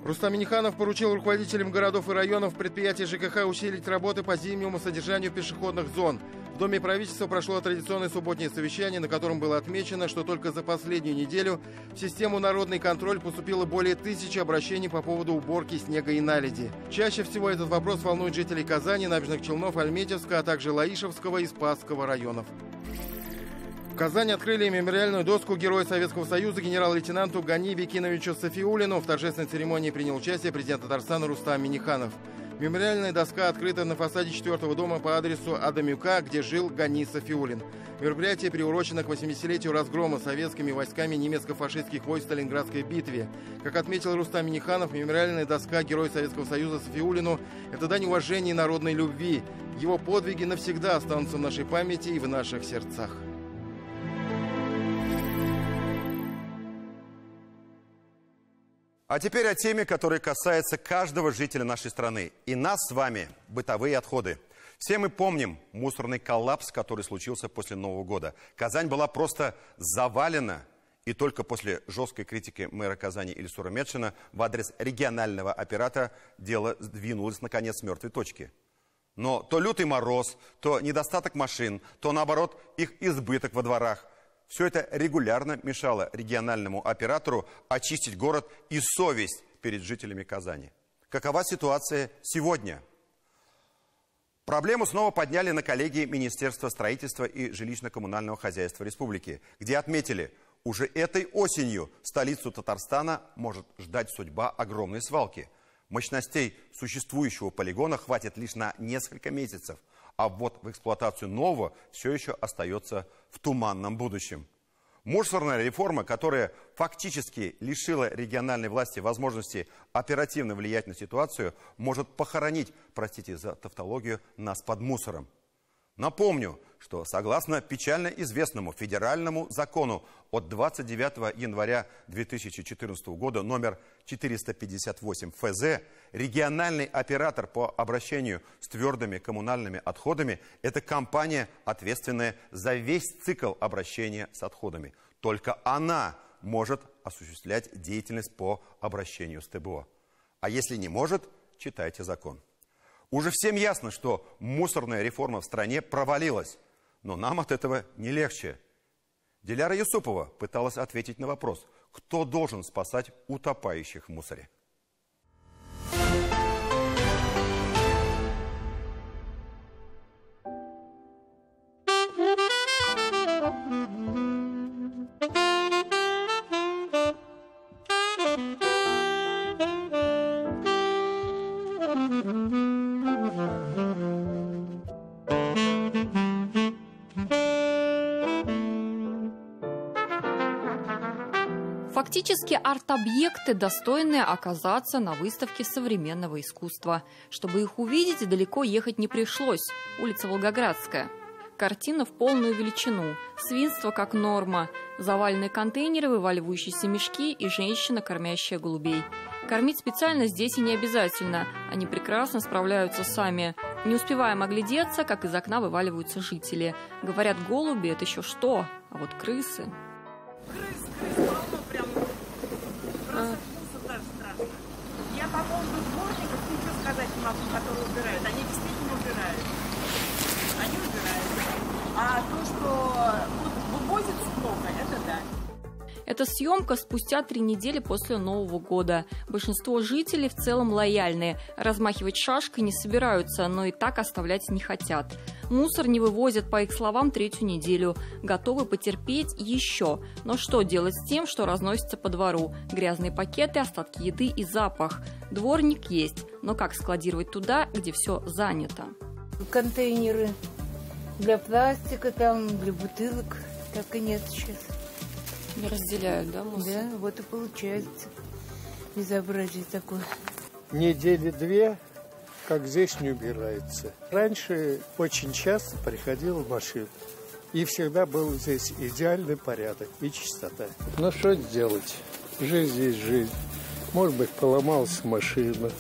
Рустам Минниханов поручил руководителям городов и районов предприятий ЖКХ усилить работы по зимнему содержанию пешеходных зон. В Доме правительства прошло традиционное субботнее совещание, на котором было отмечено, что только за последнюю неделю в систему «Народный контроль» поступило более 1000 обращений по поводу уборки снега и наледи. Чаще всего этот вопрос волнует жителей Казани, Набережных Челнов, Альметьевска, а также Лаишевского и Спасского районов. В Казани открыли мемориальную доску Героя Советского Союза генерал-лейтенанту Гани Бекиновичу Сафиуллину. В торжественной церемонии принял участие президент Татарстана Рустам Минниханов. Мемориальная доска открыта на фасаде 4-го дома по адресу Адамюка, где жил Гани Сафиуллин. Мероприятие приурочено к 80-летию разгрома советскими войсками немецко-фашистских войск в Сталинградской битве. Как отметил Рустам Минниханов, мемориальная доска Героя Советского Союза Сафиуллину – это дань уважения и народной любви. Его подвиги навсегда останутся в нашей памяти и в наших сердцах. А теперь о теме, которая касается каждого жителя нашей страны. И нас с вами – бытовые отходы. Все мы помним мусорный коллапс, который случился после Нового года. Казань была просто завалена. И только после жесткой критики мэра Казани Ильсура Метшина в адрес регионального оператора дело сдвинулось, наконец, с мертвой точки. Но то лютый мороз, то недостаток машин, то, наоборот, их избыток во дворах. Все это регулярно мешало региональному оператору очистить город и совесть перед жителями Казани. Какова ситуация сегодня? Проблему снова подняли на коллегии Министерства строительства и жилищно-коммунального хозяйства республики, где отметили, уже этой осенью столицу Татарстана может ждать судьба огромной свалки. Мощностей существующего полигона хватит лишь на несколько месяцев. А ввод в эксплуатацию нового все еще остается в туманном будущем. Мусорная реформа, которая фактически лишила региональной власти возможности оперативно влиять на ситуацию, может похоронить, простите за тавтологию, нас под мусором. Напомню, что согласно печально известному федеральному закону от 29 января 2014 года номер 458 ФЗ, региональный оператор по обращению с твердыми коммунальными отходами – это компания, ответственная за весь цикл обращения с отходами. Только она может осуществлять деятельность по обращению с ТБО. А если не может, читайте закон. Уже всем ясно, что мусорная реформа в стране провалилась. Но нам от этого не легче. Диляра Юсупова пыталась ответить на вопрос, кто должен спасать утопающих в мусоре. Фактически арт-объекты, достойные оказаться на выставке современного искусства. Чтобы их увидеть, далеко ехать не пришлось. Улица Волгоградская. Картина в полную величину. Свинство как норма. Заваленные контейнеры, вываливающиеся мешки и женщина, кормящая голубей. Кормить специально здесь и не обязательно. Они прекрасно справляются сами. Не успеваем оглядеться, как из окна вываливаются жители. Говорят, голуби – это еще что, а вот крысы… Я по поводу дворников ничего сказать не могу, которые убирают. Они действительно убирают. Они убирают. А то, что вывозится плохо, это да. Это съемка спустя 3 недели после Нового года. Большинство жителей в целом лояльные. Размахивать шашкой не собираются, но и так оставлять не хотят. Мусор не вывозят, по их словам, 3-ю неделю. Готовы потерпеть еще. Но что делать с тем, что разносится по двору? Грязные пакеты, остатки еды и запах. Дворник есть, но как складировать туда, где все занято? Контейнеры для пластика, там, для бутылок. Так и нет сейчас. Не разделяют, да, мусор? Да, вот и получается безобразие такое. Недели 2, как здесь не убирается. Раньше очень часто приходила машина. И всегда был здесь идеальный порядок и чистота. Ну что делать? Жизнь здесь жизнь. Может быть, поломалась машина.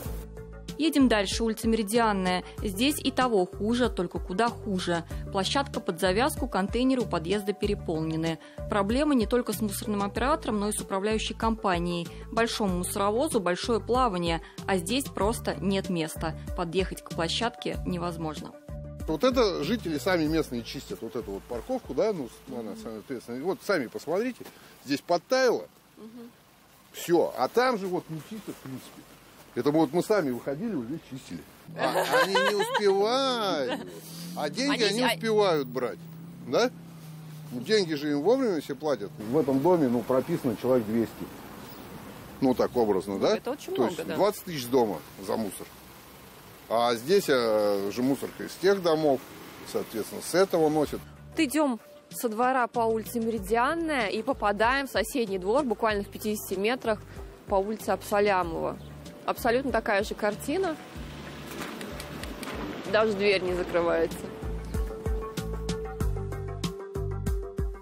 Едем дальше, улица Меридианная. Здесь и того хуже, только куда хуже. Площадка под завязку, контейнеры у подъезда переполнены. Проблема не только с мусорным оператором, но и с управляющей компанией. Большому мусоровозу большое плавание, а здесь просто нет места. Подъехать к площадке невозможно. Вот это жители сами местные чистят, вот эту вот парковку, да, ну, она, соответственно, вот сами посмотрите, здесь подтаяло, все, а там же вот не чисто, в принципе. Это вот мы сами выходили, уже чистили. Они не успевают, а деньги они успевают брать, да? Деньги же им вовремя все платят. В этом доме, ну, прописано человек 200. Ну, так образно, да? Это очень То много, есть да. 20 тысяч дома за мусор. А здесь же мусорка из тех домов, соответственно, с этого носят. Идем со двора по улице Меридианная и попадаем в соседний двор, буквально в 50 метрах по улице Абсалямова. Абсолютно такая же картина. Даже дверь не закрывается.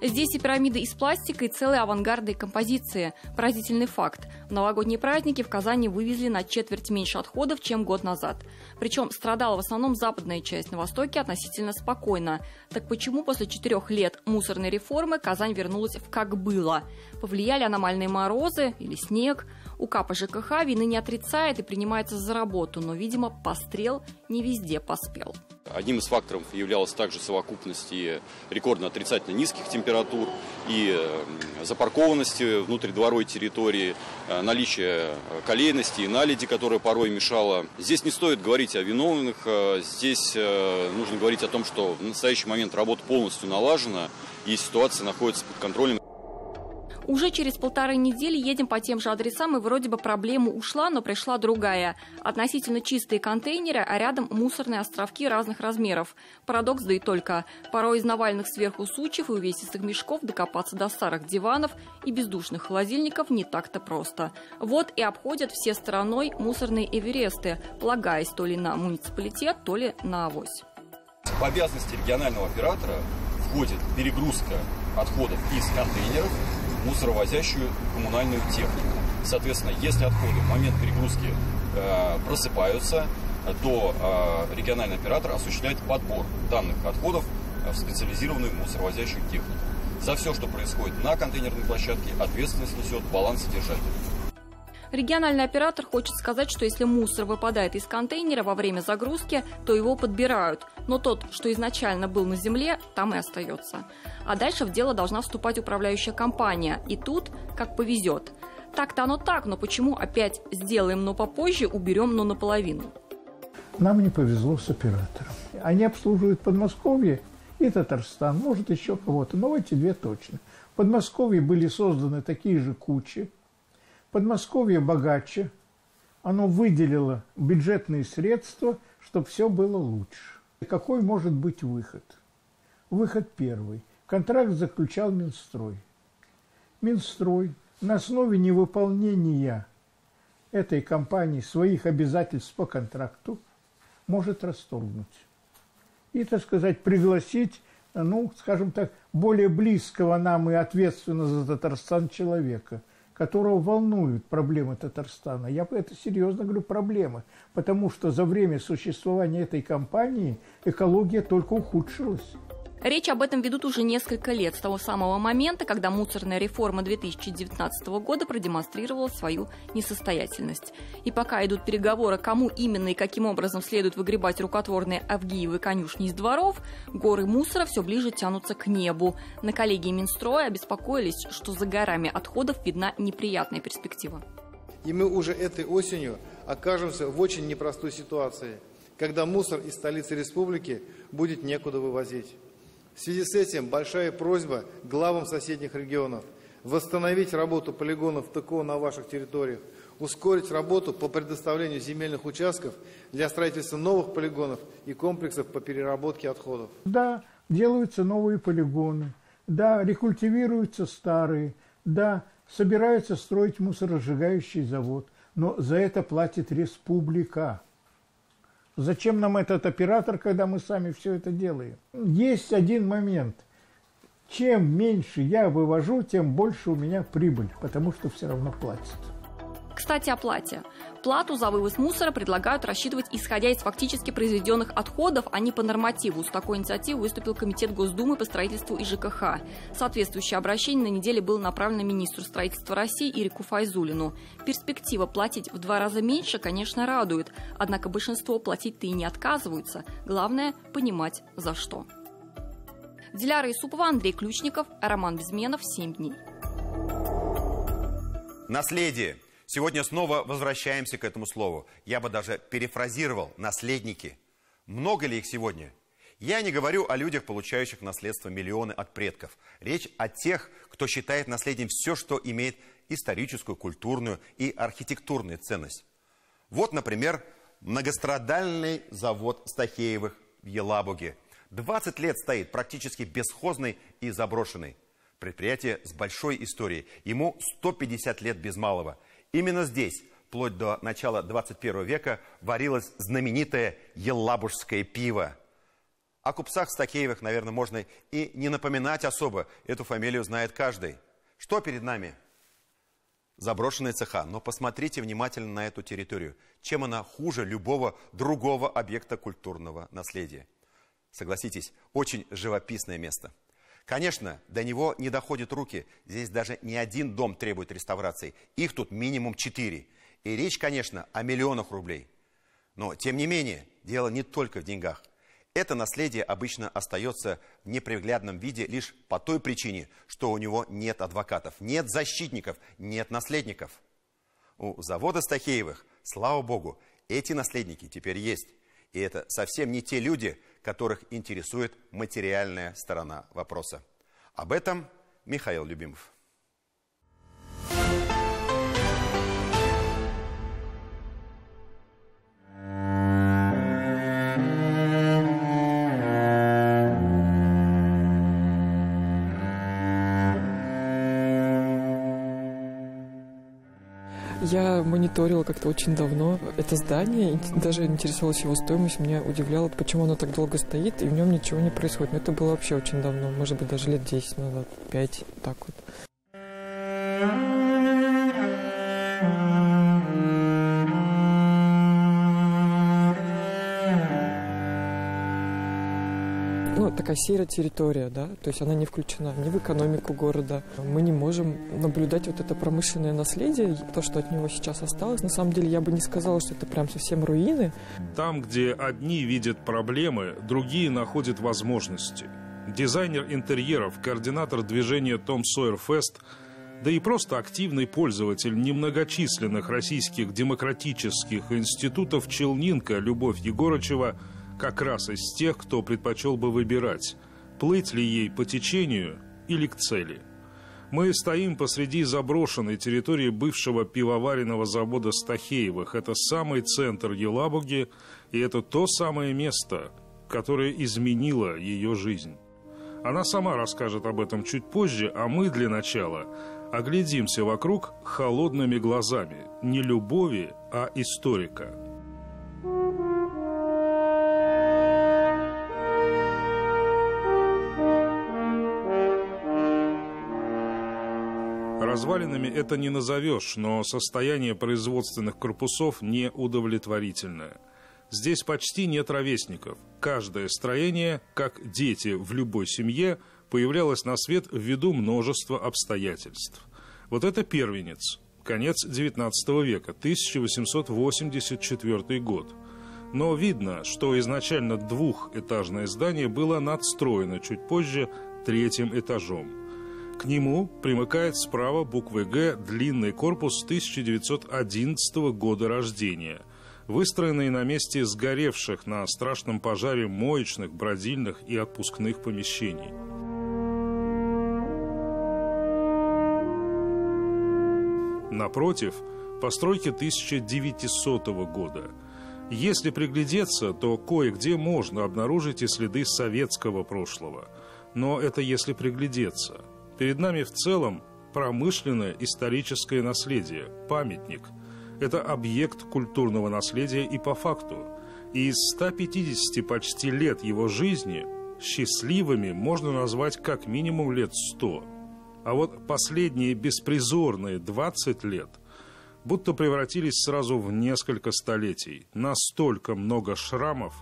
Здесь и пирамида из пластика, и целые авангардные композиции. Поразительный факт. В новогодние праздники в Казани вывезли на четверть меньше отходов, чем год назад. Причем страдала в основном западная часть, на востоке относительно спокойно. Так почему после 4 лет мусорной реформы Казань вернулась в как было? Повлияли аномальные морозы или снег? УК по ЖКХ вины не отрицает и принимается за работу, но, видимо, пострел не везде поспел. Одним из факторов являлась также совокупность и рекордно отрицательно низких температур, и запаркованности внутридворовой территории, наличие колейности и наледи, которая порой мешала. Здесь не стоит говорить о виновных, здесь нужно говорить о том, что в настоящий момент работа полностью налажена и ситуация находится под контролем. Уже через 1,5 недели едем по тем же адресам, и вроде бы проблема ушла, но пришла другая. Относительно чистые контейнеры, а рядом мусорные островки разных размеров. Парадокс, да и только. Порой из навальных сверху сучьев и увесистых мешков докопаться до старых диванов и бездушных холодильников не так-то просто. Вот и обходят все стороной мусорные эвересты, полагаясь то ли на муниципалитет, то ли на авось. В обязанности регионального оператора входит перегрузка отходов из контейнеров в мусоровозящую коммунальную технику. Соответственно, если отходы в момент перегрузки просыпаются, то региональный оператор осуществляет подбор данных отходов в специализированную мусоровозящую технику. За все, что происходит на контейнерной площадке, ответственность несет балансодержатель. Региональный оператор хочет сказать, что если мусор выпадает из контейнера во время загрузки, то его подбирают. Но тот, что изначально был на земле, там и остается. А дальше в дело должна вступать управляющая компания. И тут как повезет. Так-то оно так, но почему опять сделаем, но попозже, уберем, но наполовину? Нам не повезло с оператором. Они обслуживают Подмосковье и Татарстан, может еще кого-то, но эти две точно. В Подмосковье были созданы такие же кучи. Подмосковье богаче, оно выделило бюджетные средства, чтобы все было лучше. Какой может быть выход? Выход первый. Контракт заключал Минстрой. Минстрой на основе невыполнения этой компании своих обязательств по контракту может расторгнуть. И, так сказать, пригласить, ну, скажем так, более близкого нам и ответственного за Татарстан человека, которого волнуют проблемы Татарстана. Я это серьезно говорю, проблемы. Потому что за время существования этой компании экология только ухудшилась. Речь об этом ведут уже несколько лет, с того самого момента, когда мусорная реформа 2019 года продемонстрировала свою несостоятельность. И пока идут переговоры, кому именно и каким образом следует выгребать рукотворные Авгиевы конюшни из дворов, горы мусора все ближе тянутся к небу. На коллегии Минстроя обеспокоились, что за горами отходов видна неприятная перспектива. И мы уже этой осенью окажемся в очень непростой ситуации, когда мусор из столицы республики будет некуда вывозить. В связи с этим большая просьба главам соседних регионов восстановить работу полигонов ТКО на ваших территориях, ускорить работу по предоставлению земельных участков для строительства новых полигонов и комплексов по переработке отходов. Да, делаются новые полигоны, да, рекультивируются старые, да, собираются строить мусоросжигающий завод, но за это платит республика. Зачем нам этот оператор, когда мы сами все это делаем? Есть один момент. Чем меньше я вывожу, тем больше у меня прибыль, потому что все равно платят. Кстати, о плате. Плату за вывоз мусора предлагают рассчитывать, исходя из фактически произведенных отходов, а не по нормативу. С такой инициативой выступил Комитет Госдумы по строительству и ЖКХ. Соответствующее обращение на неделе было направлено министру строительства России Иреку Файзуллину. Перспектива платить в 2 раза меньше, конечно, радует. Однако большинство платить-то и не отказываются. Главное – понимать, за что. Диляра Исупова, Андрей Ключников, Роман Безменов, 7 дней. Наследие. Сегодня снова возвращаемся к этому слову. Я бы даже перефразировал: наследники. Много ли их сегодня? Я не говорю о людях, получающих в наследство миллионы от предков. Речь о тех, кто считает наследием все, что имеет историческую, культурную и архитектурную ценность. Вот, например, многострадальный завод Стахеевых в Елабуге. 20 лет стоит, практически бесхозный и заброшенный. Предприятие с большой историей. Ему 150 лет без малого. Именно здесь, вплоть до начала 21 века, варилось знаменитое елабужское пиво. О купцах Стахеевых, наверное, можно и не напоминать особо. Эту фамилию знает каждый. Что перед нами? Заброшенные цеха. Но посмотрите внимательно на эту территорию. Чем она хуже любого другого объекта культурного наследия? Согласитесь, очень живописное место. Конечно, до него не доходят руки. Здесь даже не один дом требует реставрации. Их тут минимум 4. И речь, конечно, о миллионах рублей. Но, тем не менее, дело не только в деньгах. Это наследие обычно остается в неприглядном виде лишь по той причине, что у него нет адвокатов, нет защитников, нет наследников. У завода Стахеевых, слава богу, эти наследники теперь есть. И это совсем не те люди, которых интересует материальная сторона вопроса. Об этом Михаил Любимов. Я мониторила как-то очень давно это здание, даже интересовалась его стоимостью, меня удивляло, почему оно так долго стоит, и в нем ничего не происходит. Но это было вообще очень давно, может быть, даже лет 10 назад, 5, так вот. Ну, такая серая территория, да, то есть она не включена ни в экономику города. Мы не можем наблюдать вот это промышленное наследие, то, что от него сейчас осталось. На самом деле, я бы не сказала, что это прям совсем руины. Там, где одни видят проблемы, другие находят возможности. Дизайнер интерьеров, координатор движения Tom Sawyer Fest, да и просто активный пользователь немногочисленных российских демократических институтов Челнинка Любовь Егорычева как раз из тех, кто предпочел бы выбирать, плыть ли ей по течению или к цели. Мы стоим посреди заброшенной территории бывшего пивоваренного завода Стахеевых. Это самый центр Елабуги, и это то самое место, которое изменило ее жизнь. Она сама расскажет об этом чуть позже, а мы для начала оглядимся вокруг холодными глазами не любови, а историка. Развалинами это не назовешь, но состояние производственных корпусов неудовлетворительное. Здесь почти нет ровесников. Каждое строение, как дети в любой семье, появлялось на свет ввиду множества обстоятельств. Вот это первенец, конец XIX века, 1884 год. Но видно, что изначально двухэтажное здание было надстроено чуть позже 3-м этажом. К нему примыкает справа буквой «Г» длинный корпус 1911 года рождения, выстроенный на месте сгоревших на страшном пожаре моечных, бродильных и отпускных помещений. Напротив, постройки 1900 года. Если приглядеться, то кое-где можно обнаружить и следы советского прошлого. Но это если приглядеться. Перед нами в целом промышленное историческое наследие, памятник. Это объект культурного наследия и по факту. И из 150 почти лет его жизни счастливыми можно назвать как минимум лет 100. А вот последние беспризорные 20 лет будто превратились сразу в несколько столетий. Настолько много шрамов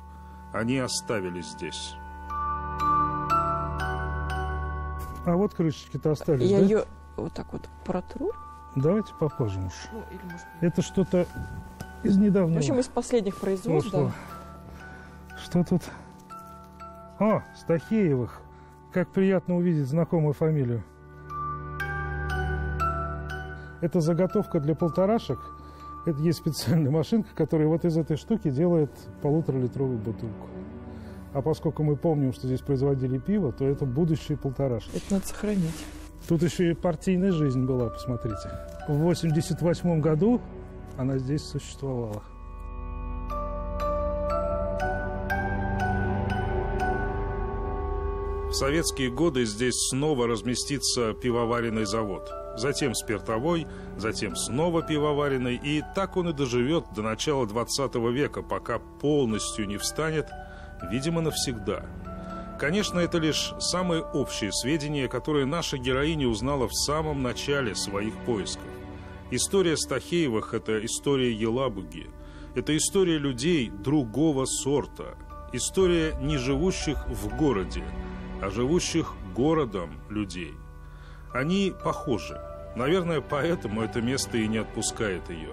они оставили здесь. А вот крышечки-то остались, Я да? ее вот так вот протру. Давайте попозже уж. Ну, или, может быть... Это что-то из недавнего. В общем, из последних производств, да. Что тут? О, Стахеевых. Как приятно увидеть знакомую фамилию. Это заготовка для полторашек. Это есть специальная машинка, которая вот из этой штуки делает 1,5-литровую бутылку. А поскольку мы помним, что здесь производили пиво, то это будущие полторашки. Это надо сохранить. Тут еще и партийная жизнь была, посмотрите. В 1988 году она здесь существовала. В советские годы здесь снова разместится пивоваренный завод. Затем спиртовой, затем снова пивоваренный. И так он и доживет до начала 20 века, пока полностью не встанет, видимо, навсегда. Конечно, это лишь самые общие сведения, которые наша героиня узнала в самом начале своих поисков. История Стахеевых – это история Елабуги. Это история людей другого сорта. История не живущих в городе, а живущих городом людей. Они похожи. Наверное, поэтому это место и не отпускает ее.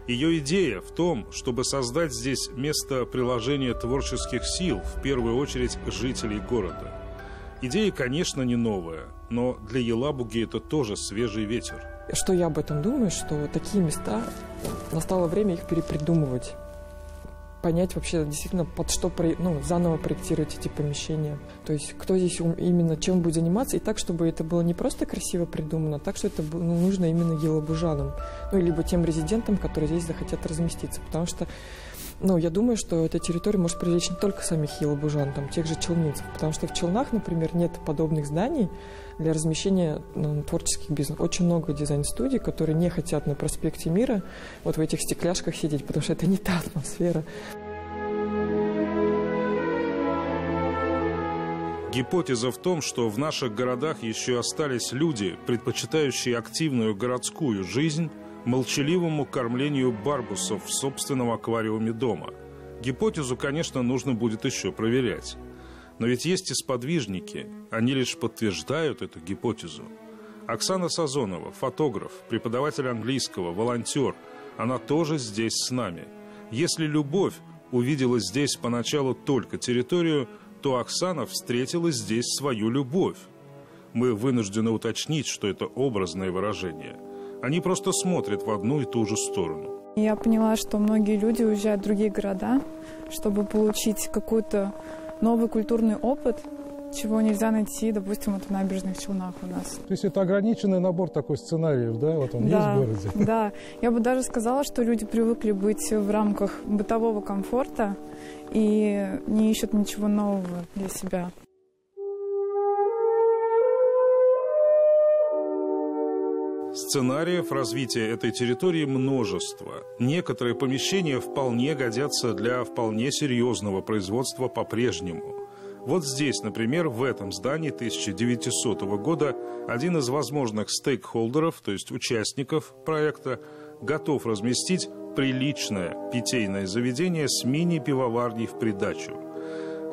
Ее идея в том, чтобы создать здесь место приложения творческих сил, в первую очередь жителей города. Идея, конечно, не новая, но для Елабуги это тоже свежий ветер. Что я об этом думаю, что такие места, настало время их перепридумывать. Понять вообще действительно, под что заново проектировать эти помещения. То есть кто здесь именно чем будет заниматься, и так, чтобы это было не просто красиво придумано, а так, что это нужно именно елабужанам, либо тем резидентам, которые здесь захотят разместиться. Потому что, я думаю, что эта территория может привлечь не только самих елабужан, тех же челнинцев, потому что в Челнах, например, нет подобных зданий для размещения творческих бизнесов. Очень много дизайн-студий, которые не хотят на проспекте Мира вот в этих стекляшках сидеть, потому что это не та атмосфера. Гипотеза в том, что в наших городах еще остались люди, предпочитающие активную городскую жизнь молчаливому кормлению барбусов в собственном аквариуме дома. Гипотезу, конечно, нужно будет еще проверять. Но ведь есть и сподвижники, они лишь подтверждают эту гипотезу. Оксана Сазонова, фотограф, преподаватель английского, волонтер, она тоже здесь с нами. Если любовь увидела здесь поначалу только территорию, то Оксана встретила здесь свою любовь. Мы вынуждены уточнить, что это образное выражение. Они просто смотрят в одну и ту же сторону. Я поняла, что многие люди уезжают в другие города, чтобы получить какой-то новый культурный опыт, чего нельзя найти, допустим, вот в Набережных Челнах у нас. То есть это ограниченный набор такой сценариев, да? Вот он есть в городе? Да. Я бы даже сказала, что люди привыкли быть в рамках бытового комфорта и не ищут ничего нового для себя. Сценариев развития этой территории множество. Некоторые помещения вполне годятся для вполне серьезного производства по-прежнему. Вот здесь, например, в этом здании 1900 года один из возможных стейкхолдеров, то есть участников проекта, готов разместить приличное питейное заведение с мини-пивоварней в придачу.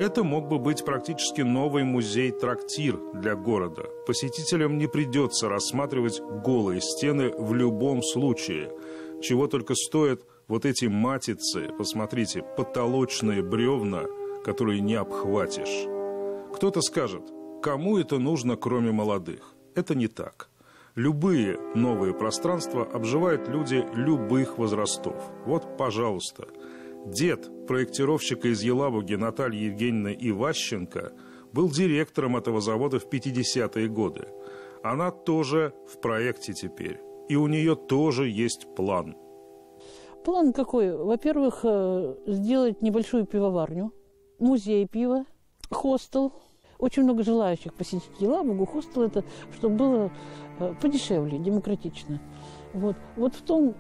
Это мог бы быть практически новый музей-трактир для города. Посетителям не придется рассматривать голые стены в любом случае. Чего только стоят вот эти матицы, посмотрите, потолочные бревна, которые не обхватишь. Кто-то скажет, кому это нужно, кроме молодых? Это не так. Любые новые пространства обживают люди любых возрастов. Вот, пожалуйста. Дед проектировщика из Елабуги Натальи Евгеньевны Иващенко был директором этого завода в 50-е годы. Она тоже в проекте теперь. И у нее тоже есть план. План какой? Во-первых, сделать небольшую пивоварню, музей пива, хостел. Очень много желающих посетить Елабугу. Хостел – это чтобы было подешевле, демократично. Вот в том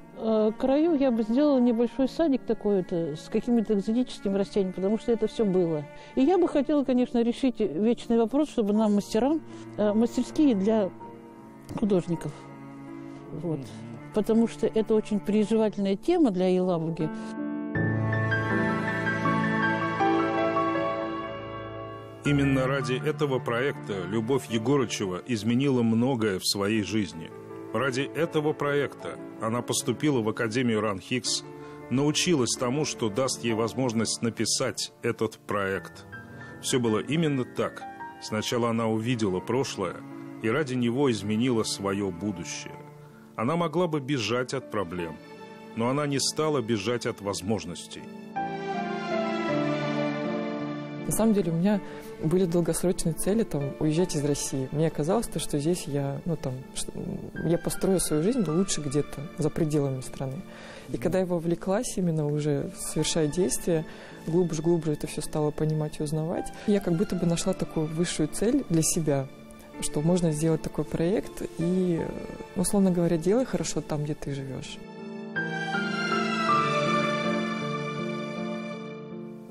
краю я бы сделала небольшой садик такой-то с какими-то экзотическими растениями, потому что это все было. И я бы хотела, конечно, решить вечный вопрос, чтобы нам, мастерам, мастерские для художников. Вот. потому что это очень переживательная тема для Елабуги. Именно ради этого проекта Любовь Егорычева изменила многое в своей жизни. Ради этого проекта она поступила в Академию РАН-Хикс, научилась тому, что даст ей возможность написать этот проект. Все было именно так. Сначала она увидела прошлое и ради него изменила свое будущее. Она могла бы бежать от проблем, но она не стала бежать от возможностей. На самом деле у меня были долгосрочные цели уезжать из России. Мне казалось, что здесь я построю свою жизнь лучше где-то, за пределами страны. И когда я вовлеклась, именно уже совершая действия, глубже это все стало понимать и узнавать, я как будто бы нашла такую высшую цель для себя, что можно сделать такой проект и, условно говоря, делай хорошо там, где ты живешь.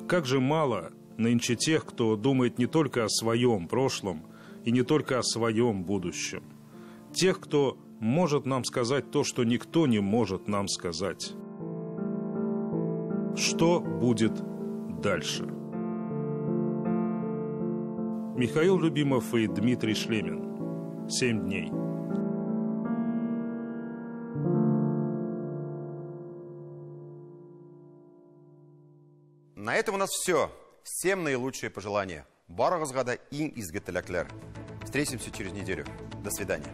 Как же мало нынче тех, кто думает не только о своем прошлом и не только о своем будущем. Тех, кто может нам сказать то, что никто не может нам сказать. Что будет дальше? Михаил Любимов и Дмитрий Шлемин. 7 дней. На этом у нас все. Всем наилучшие пожелания. Барыгызга иң изге теләкләр. Встретимся через неделю. До свидания.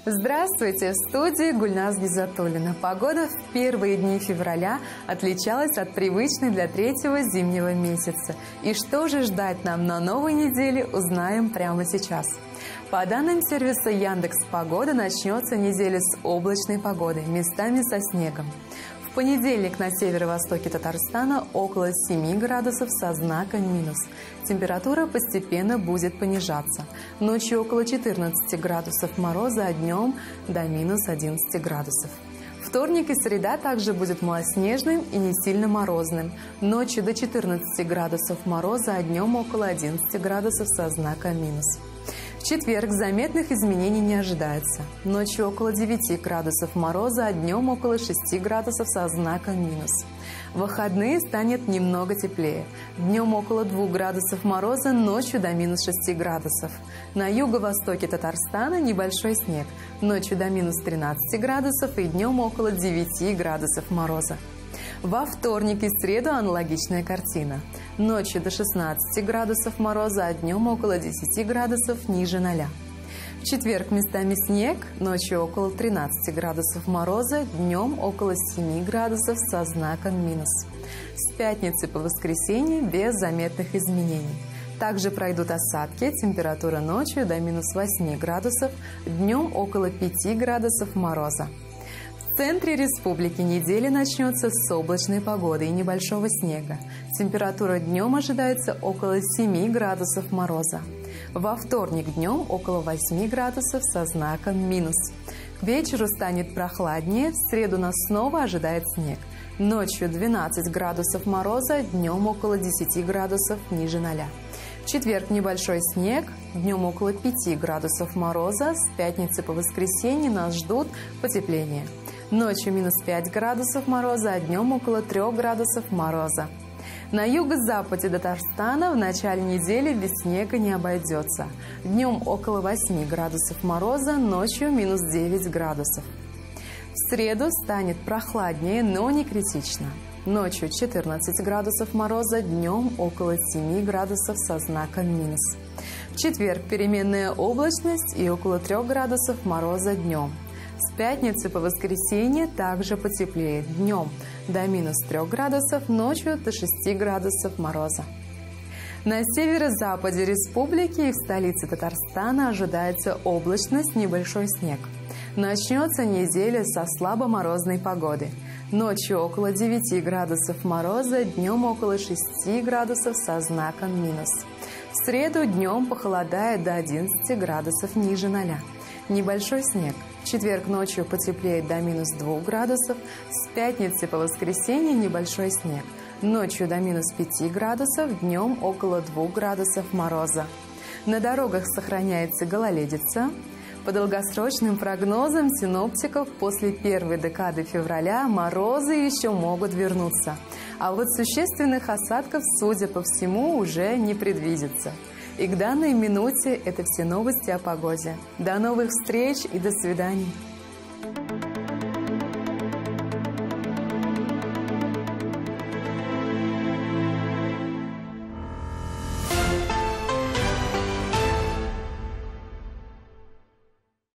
Здравствуйте! В студии Гульназ Гизатуллина. Погода в первые дни февраля отличалась от привычной для третьего зимнего месяца. И что же ждать нам на новой неделе, узнаем прямо сейчас. По данным сервиса Яндекс.Погода, начнется неделя с облачной погодой, местами со снегом. В понедельник на северо-востоке Татарстана около 7 градусов со знаком минус. Температура постепенно будет понижаться. Ночью около 14 градусов мороза, а днем до минус 11 градусов. Вторник и среда также будет малоснежным и не сильно морозным. Ночью до 14 градусов мороза, а днем около 11 градусов со знаком минус. В четверг заметных изменений не ожидается. Ночью около 9 градусов мороза, а днем около 6 градусов со знаком минус. В выходные станет немного теплее. Днем около 2 градусов мороза, ночью до минус 6 градусов. На юго-востоке Татарстана небольшой снег. Ночью до минус 13 градусов и днем около 9 градусов мороза. Во вторник и среду аналогичная картина. Ночью до 16 градусов мороза, а днем около 10 градусов ниже 0. В четверг местами снег, ночью около 13 градусов мороза, днем около 7 градусов со знаком минус. С пятницы по воскресенье без заметных изменений. Также пройдут осадки, температура ночью до минус 8 градусов, днем около 5 градусов мороза. В центре республики неделя начнется с облачной погоды и небольшого снега. Температура днем ожидается около 7 градусов мороза. Во вторник днем около 8 градусов со знаком минус. К вечеру станет прохладнее, в среду нас снова ожидает снег. Ночью 12 градусов мороза, днем около 10 градусов ниже 0. В четверг небольшой снег, днем около 5 градусов мороза, с пятницы по воскресенье нас ждут потепления. Ночью минус 5 градусов мороза, а днем около 3 градусов мороза. На юго-западе Татарстана в начале недели без снега не обойдется. Днем около 8 градусов мороза, ночью минус 9 градусов. В среду станет прохладнее, но не критично. Ночью 14 градусов мороза, днем около 7 градусов со знаком минус. В четверг переменная облачность и около 3 градусов мороза днем. С пятницы по воскресенье также потеплеет днем до минус 3 градусов, ночью до 6 градусов мороза. На северо-западе республики и в столице Татарстана ожидается облачность, небольшой снег. Начнется неделя со слабоморозной погоды. Ночью около 9 градусов мороза, днем около 6 градусов со знаком минус. В среду днем похолодает до 11 градусов ниже 0. Небольшой снег. В четверг ночью потеплеет до минус 2 градусов, с пятницы по воскресенье небольшой снег. Ночью до минус 5 градусов, днем около 2 градусов мороза. На дорогах сохраняется гололедица. По долгосрочным прогнозам синоптиков, после первой декады февраля морозы еще могут вернуться. А вот существенных осадков, судя по всему, уже не предвидится. И к данной минуте это все новости о погоде. До новых встреч и до свидания.